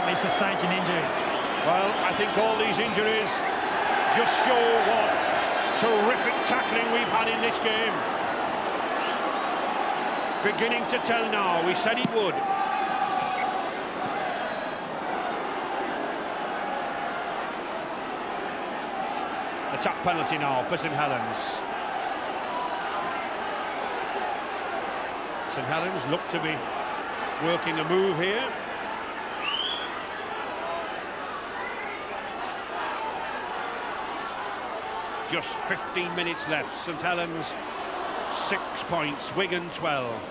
he sustained an injury. Well, I think all these injuries just show what terrific tackling we've had in this game. Beginning to tell now. We said it would. Attack penalty now for St Helens. St Helens look to be working a move here. Just 15 minutes left. St Helens 6 points, Wigan 12.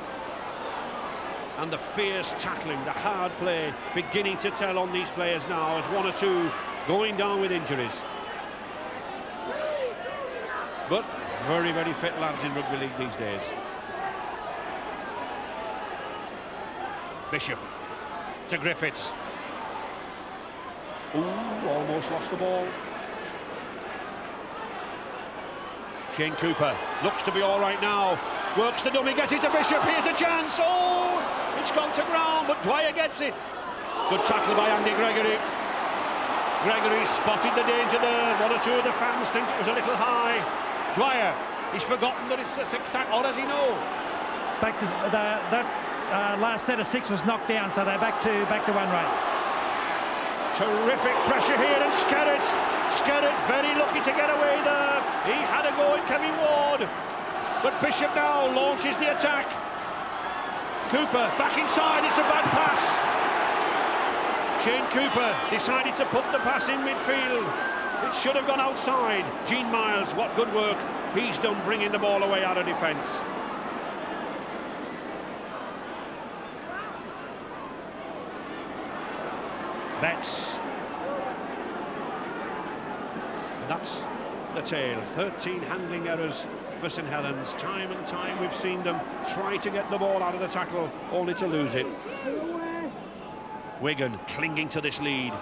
And the fierce tackling, the hard play beginning to tell on these players now, as 1 or 2 going down with injuries. But very, very fit lads in rugby league these days. Bishop to Griffiths. Ooh, almost lost the ball. Shane Cooper looks to be all right now. Works the dummy, gets it to Bishop. Here's a chance. Oh, it's gone to ground, but Dwyer gets it. Good tackle by Andy Gregory. Gregory spotted the danger there. 1 or 2 of the fans think it was a little high. Dwyer, he's forgotten that it's the 6th tackle, or does he know? Back to that last set of 6 was knocked down, so they're back to 1 rate. Terrific pressure here, and Skerritt very lucky to get away there. He had a go at Kevin Ward, but Bishop now launches the attack. Cooper back inside, it's a bad pass. Shane Cooper decided to put the pass in midfield. It should have gone outside. Gene Miles, what good work he's done bringing the ball away out of defence. Betts. And that's the tale. 13 handling errors for St Helens. Time and time we've seen them try to get the ball out of the tackle, only to lose it. Wigan clinging to this lead.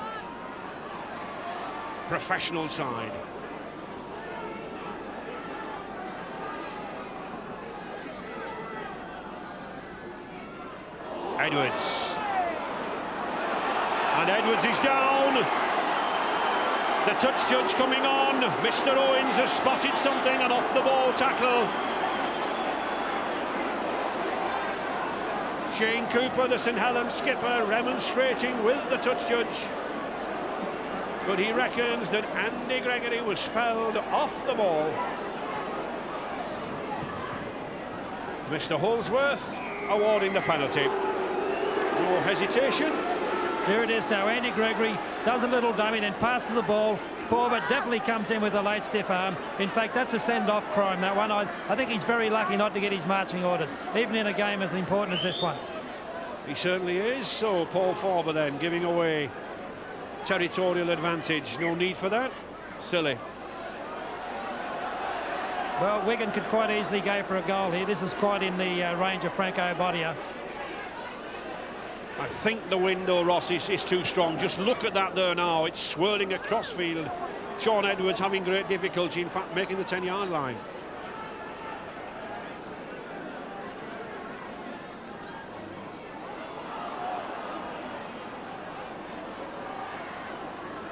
Professional side. Edwards. And Edwards is down. The touch judge coming on. Mr. Owens has spotted something, and off the ball tackle. Shane Cooper, the St Helens skipper, remonstrating with the touch judge. But he reckons that Andy Gregory was fouled off the ball. Mr Holsworth awarding the penalty. No hesitation. Here it is now. Andy Gregory does a little dummy, then passes the ball forward. Definitely comes in with a late stiff arm. In fact, that's a send-off crime, that one. I think he's very lucky not to get his marching orders, even in a game as important as this one. He certainly is. So Paul Forber then giving away territorial advantage. No need for that. Silly. Well, Wigan could quite easily go for a goal here. This is quite in the range of Franco Bodia. I think the window, Ross, is too strong. Just look at that there now. It's swirling across field. Sean Edwards having great difficulty, in fact, making the 10-yard line.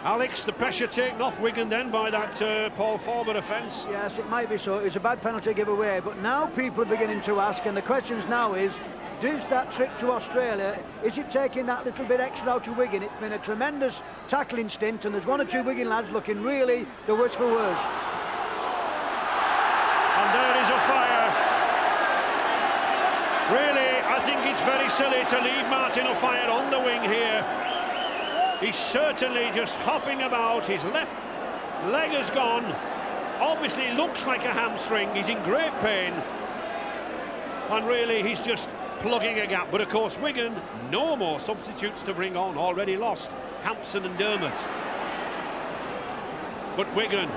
Alex, the pressure taken off Wigan then by that Paul Forber offence. Yes, it might be so. It was a bad penalty giveaway, but now people are beginning to ask, and the questions now is, does that trip to Australia, is it taking that little bit extra out of Wigan? It's been a tremendous tackling stint, and there's one or two Wigan lads looking really the worse for worse. And there is a fire. Really, I think it's very silly to leave Martin O'Fire on the wing here. He's certainly just hopping about. His left leg has gone. Obviously looks like a hamstring. He's in great pain. And really, he's just plugging a gap. But of course, Wigan, no more substitutes to bring on. Already lost Hampson and Dermott. But Wigan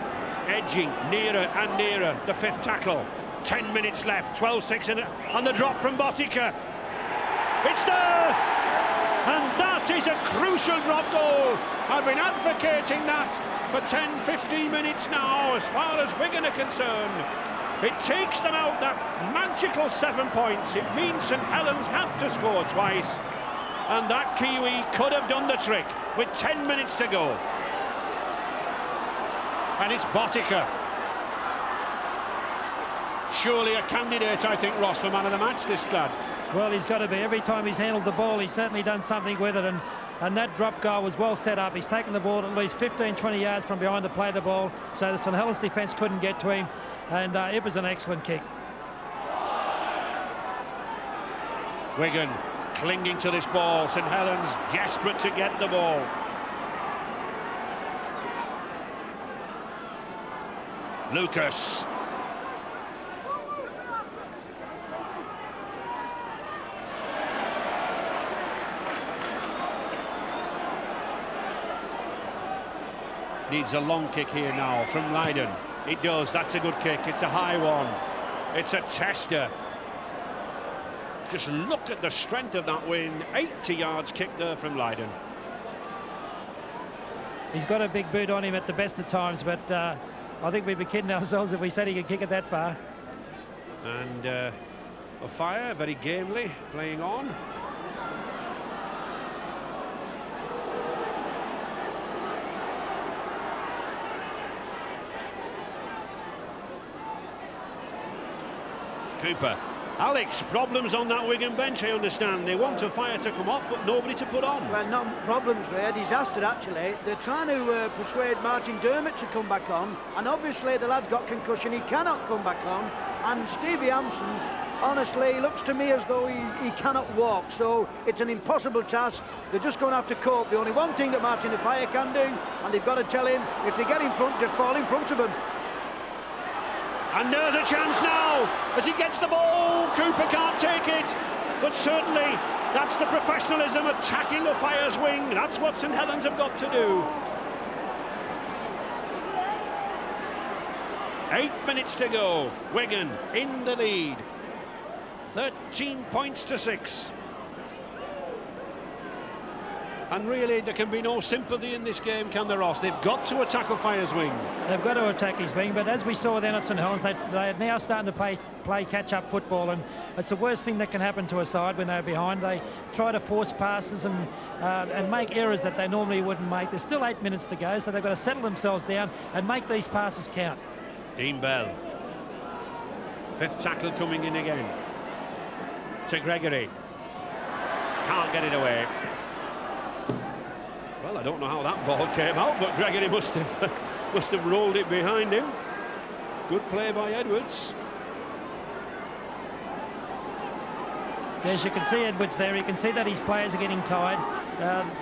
edging nearer and nearer the fifth tackle. 10 minutes left, 12-6 and the drop from Botica. It's there! And that is a crucial drop goal. I've been advocating that for 10-15 minutes now, as far as Wigan are concerned. It takes them out that magical 7 points. It means St Helens have to score twice. And that Kiwi could have done the trick with 10 minutes to go. And it's Botica. Surely a candidate, I think, Ross, for man of the match, this lad. Well, he's got to be. Every time he's handled the ball, he's certainly done something with it, and that drop goal was well set up. He's taken the ball at least 15-20 yards from behind to play the ball, so the St Helens defence couldn't get to him, and it was an excellent kick. Wigan clinging to this ball. St Helens desperate to get the ball. Lucas. Needs a long kick here now from Leiden. It does. That's a good kick. It's a high one. It's a tester. Just look at the strength of that win. 80 yards kick there from Leiden. He's got a big boot on him at the best of times, but I think we'd be kidding ourselves if we said he could kick it that far. And O'Fire, very gamely, playing on. Cooper. Alex, problems on that Wigan bench, I understand. They want O'Fire to come off, but nobody to put on. Well, not problems, Ray, a disaster, actually. They're trying to persuade Martin Dermott to come back on, and obviously the lad's got concussion, he cannot come back on, and Stevie Hampson, honestly, looks to me as though he cannot walk, so it's an impossible task. They're just going to have to cope. The only one thing that Martin O'Fire can do, and they've got to tell him, if they get in front, just fall in front of him. And there's a chance now as he gets the ball. Cooper can't take it, but certainly that's the professionalism attacking O'Fire's wing. That's what St Helens have got to do. 8 minutes to go. Wigan in the lead. 13 points to 6. And really, there can be no sympathy in this game, can there, Ross? They've got to attack O'Fire's wing. They've got to attack his wing, but as we saw then at St Helens, they are now starting to play catch-up football, and it's the worst thing that can happen to a side when they're behind. They try to force passes and make errors that they normally wouldn't make. There's still 8 minutes to go, so they've got to settle themselves down and make these passes count. Dean Bell. Fifth tackle coming in again. To Gregory. can't get it away. Well, I don't know how that ball came out, but Gregory must have rolled it behind him. Good play by Edwards. Yes, you can see Edwards there. You can see that his players are getting tired.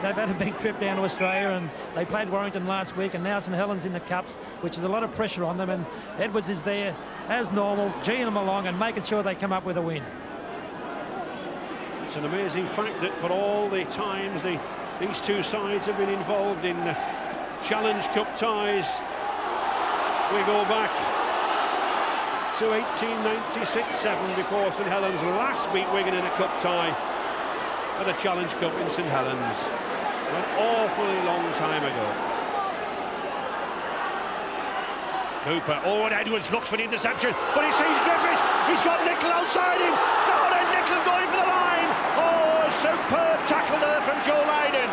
They've had a big trip down to Australia, and they played Warrington last week, and now St Helens in the Cups, which is a lot of pressure on them, and Edwards is there as normal, geeing them along and making sure they come up with a win. It's an amazing fact that for all the times these two sides have been involved in Challenge Cup ties, we go back to 1896-7 before St Helens last beat Wigan in a cup tie at the Challenge Cup in St Helens. An awfully long time ago. Cooper, and Edwards looks for the interception, but he sees Griffiths. He's got Nicol outside him. Now then, Nicol going for the line. Oh, superb tackle there from Joe Lydon.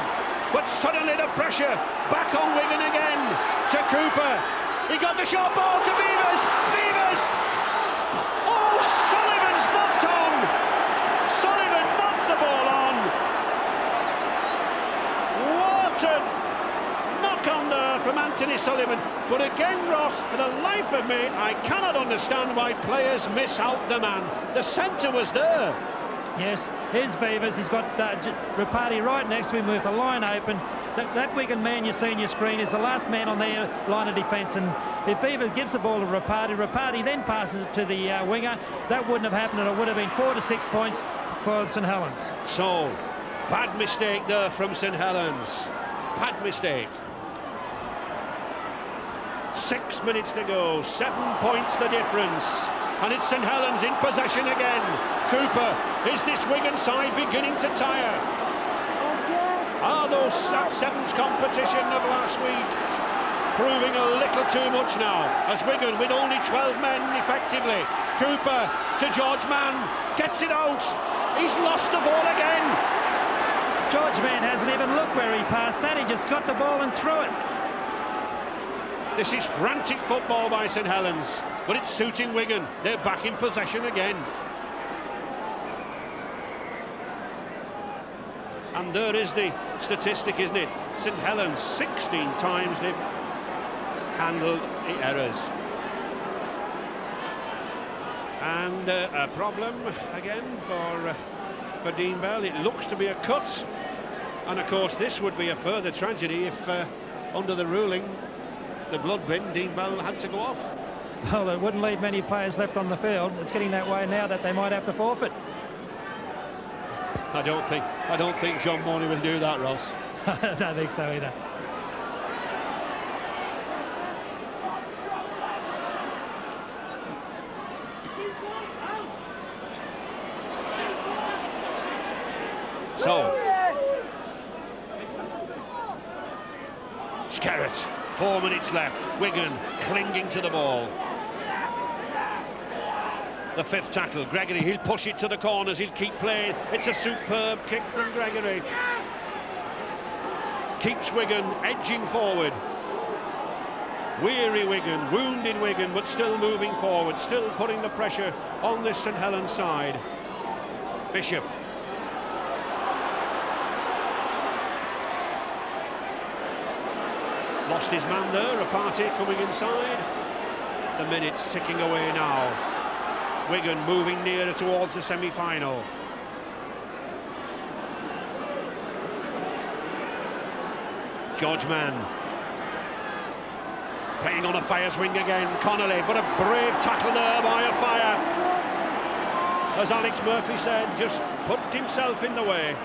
But suddenly the pressure back on Wigan again to Cooper. He got the short ball to Beavers. Beavers! Oh, Sullivan's knocked on. Sullivan knocked the ball on. What a knock on there from Anthony Sullivan. But again, Ross, for the life of me, I cannot understand why players miss out the man. The centre was there. Yes, here's Beavers. He's got Rapati right next to him with the line open. That Wigan man you see on your screen is the last man on their line of defence, and if Beavers gives the ball to Rapati then passes it to the winger, that wouldn't have happened, and it would have been 4 to 6 points for St Helens. So, bad mistake there from St Helens. Bad mistake. 6 minutes to go, 7 points the difference. And it's St Helens in possession again. Cooper, is this Wigan side beginning to tire? Are those sevens competition of last week proving a little too much now? As Wigan, with only 12 men effectively. Cooper to George Mann, gets it out. He's lost the ball again. George Mann hasn't even looked where he passed that. He just got the ball and threw it. This is frantic football by St Helens, but it's suiting Wigan. They're back in possession again. And there is the statistic, isn't it? St Helens, 16 times they've handled the errors. And a problem again for Dean Bell. It looks to be a cut. And of course this would be a further tragedy if under the ruling, the blood bin, Dean Bell had to go off. Well, it wouldn't leave many players left on the field. It's getting that way now that they might have to forfeit. I don't think John Morley will do that, Ross. I don't think so either. So, Skerritt, 4 minutes left. Wigan clinging to the ball. The fifth tackle, Gregory, he'll push it to the corners, he'll keep playing. It's a superb kick from Gregory. Keeps Wigan edging forward. Weary Wigan, wounded Wigan, but still moving forward, still putting the pressure on this St Helens side. Bishop. Lost his man there, Rapati coming inside. The minutes ticking away now. Wigan moving nearer towards the semi-final. George Mann playing on a Fire's wing again. Connolly, but a brave tackle there by a Fire. As Alex Murphy said, just put himself in the way.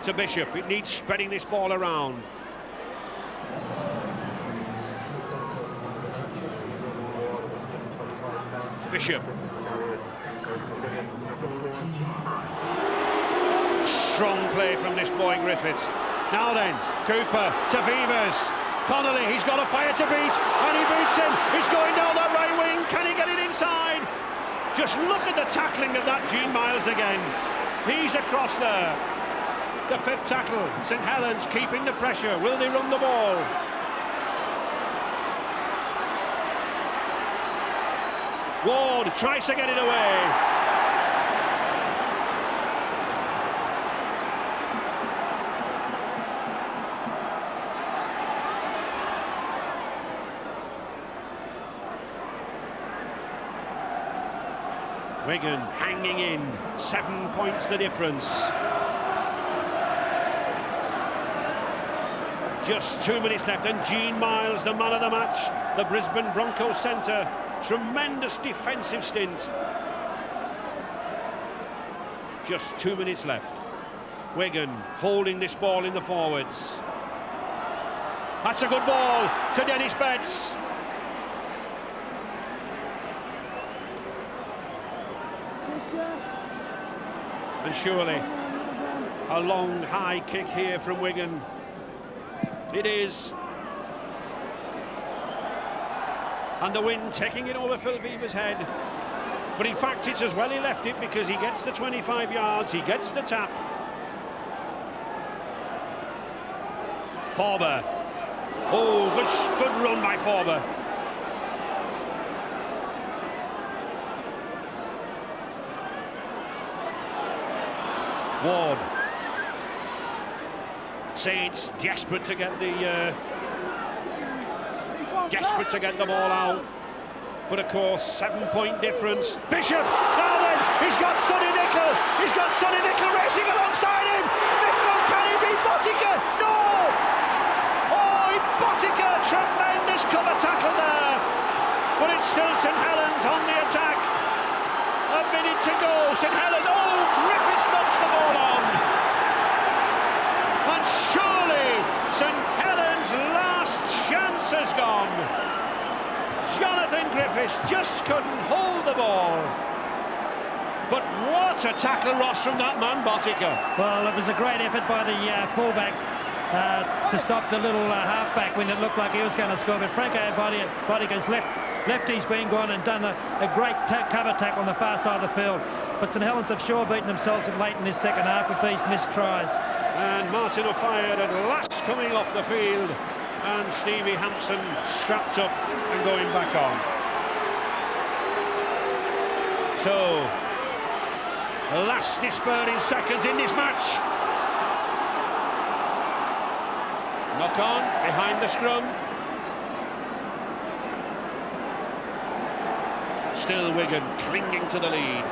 To Bishop, it needs spreading this ball around. Bishop. Strong play from this boy Griffiths. Now then, Cooper to Beavers. Connolly, he's got a Fire to beat, and he beats him. He's going down that right wing. Can he get it inside? Just look at the tackling of that Gene Miles again. He's across there. The fifth tackle. St Helens keeping the pressure. Will they run the ball? Ward tries to get it away. Wigan hanging in, 7 points the difference. Just 2 minutes left, and Gene Miles, the man of the match, the Brisbane Broncos centre. Tremendous defensive stint. Just 2 minutes left. Wigan holding this ball in the forwards. That's a good ball to Dennis Betts. And surely a long high kick here from Wigan. It is. And the wind taking it over Phil Beaver's head. But in fact, it's as well he left it, because he gets the 25 yards, he gets the tap. Forber. Oh, good run by Forber. Ward. Saints desperate to get the ball out, but of course 7-point difference. Bishop, now then, he's got Sonny Nicol racing alongside him. Nicol, can he beat Botica? No! Oh, Botica, tremendous cover tackle there, but it's still St Helens on the attack. A minute to go. St Helens, oh, Griffiths knocks the ball on. And surely St Helens' last chance has gone. Jonathan Griffiths just couldn't hold the ball. But what a tackle, Ross, from that man, Botica. Well, it was a great effort by the fullback to stop the little halfback when it looked like he was going to score. But Franco Botica's lefty's been gone and done a great cover tackle on the far side of the field. But St Helens have sure beaten themselves late in this second half with these missed tries. And Martin O'Fire at last coming off the field, and Stevie Hampson strapped up and going back on. So, last despairing seconds in this match. Knock on behind the scrum. Still Wigan clinging to the lead.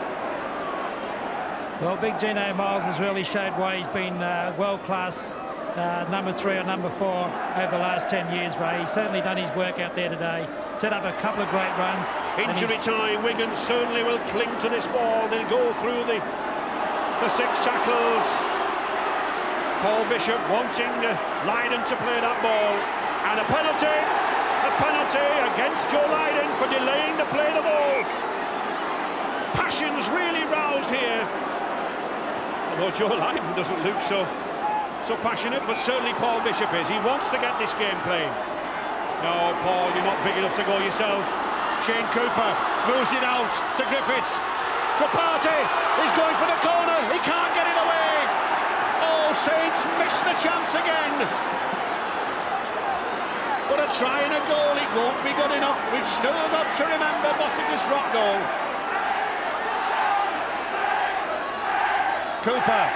Well, Big Gino Miles has really showed why he's been world-class number 3 or number 4 over the last 10 years, Ray. He's certainly done his work out there today. Set up a couple of great runs. Injury time, Wigan certainly will cling to this ball. They'll go through the 6 tackles. Paul Bishop wanting Lydon to play that ball. And a penalty against Joe Lydon for delaying to play the ball. Passions really roused here. Although Joe Lydon doesn't look so passionate, but certainly Paul Bishop is. He wants to get this game playing. No, Paul, you're not big enough to go yourself. Shane Cooper moves it out to Griffiths. Trapati is going for the corner. He can't get it away. Oh, Saints missed the chance again. But a try and a goal, it won't be good enough. We've still got to remember Botica's drop goal. Cooper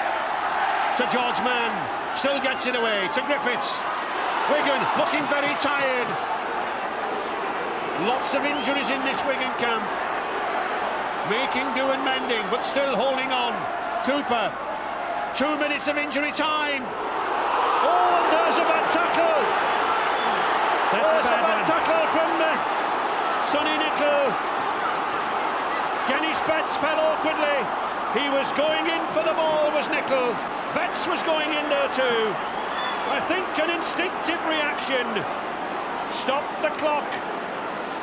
to George Mann, still gets it away to Griffiths. Wigan looking very tired. Lots of injuries in this Wigan camp. Making do and mending, but still holding on. Cooper, 2 minutes of injury time. Oh, and there's a bad tackle. There's a bad tackle from Sonny Nicol. Dennis Betts fell awkwardly. He was going in for the ball, was Nicol. Betts was going in there too. I think an instinctive reaction stopped the clock.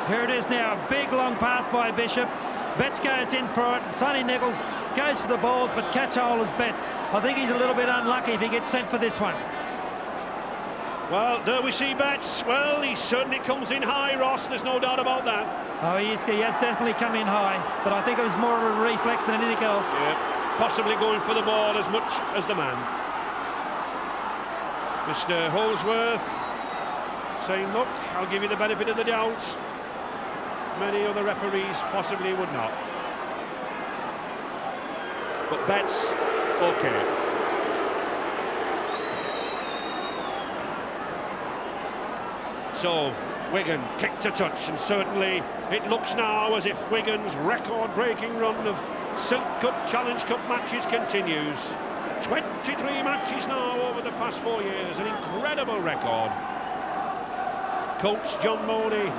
Here it is now, a big long pass by Bishop. Betts goes in for it. Sonny Nicol goes for the balls, but catch hold is Betts. I think he's a little bit unlucky if he gets sent for this one. Well, there we see Betts. Well, he certainly comes in high, Ross, there's no doubt about that. Oh, he has definitely come in high, but I think it was more of a reflex than anything else. Yeah, possibly going for the ball as much as the man. Mr. Holsworth saying, look, I'll give you the benefit of the doubt. Many other referees possibly would not. But Betts, okay. So Wigan kicked to touch, and certainly it looks now as if Wigan's record-breaking run of Silk Cup, Challenge Cup matches continues. 23 matches now over the past 4 years, an incredible record. Coach John Mooney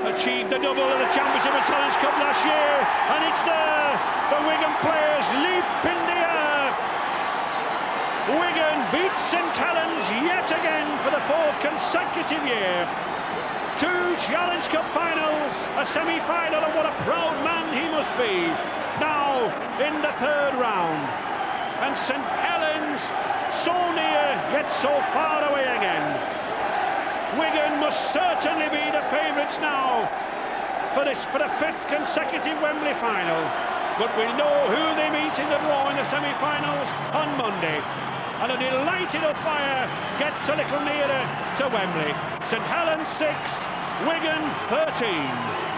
achieved the double of the Championship and Challenge Cup last year, and it's there. The Wigan players leap in the air. Wigan beats St Helens yet again for the 4th consecutive year. 2 Challenge Cup finals, a semi-final, and what a proud man he must be. Now in the 3rd round, and St Helens so near yet so far away again. Wigan must certainly be the favourites now for the 5th consecutive Wembley final, but we'll know who they meet in the draw in the semi-finals on Monday. And a delighted umpire gets a little nearer to Wembley. St Helens 6, Wigan 13.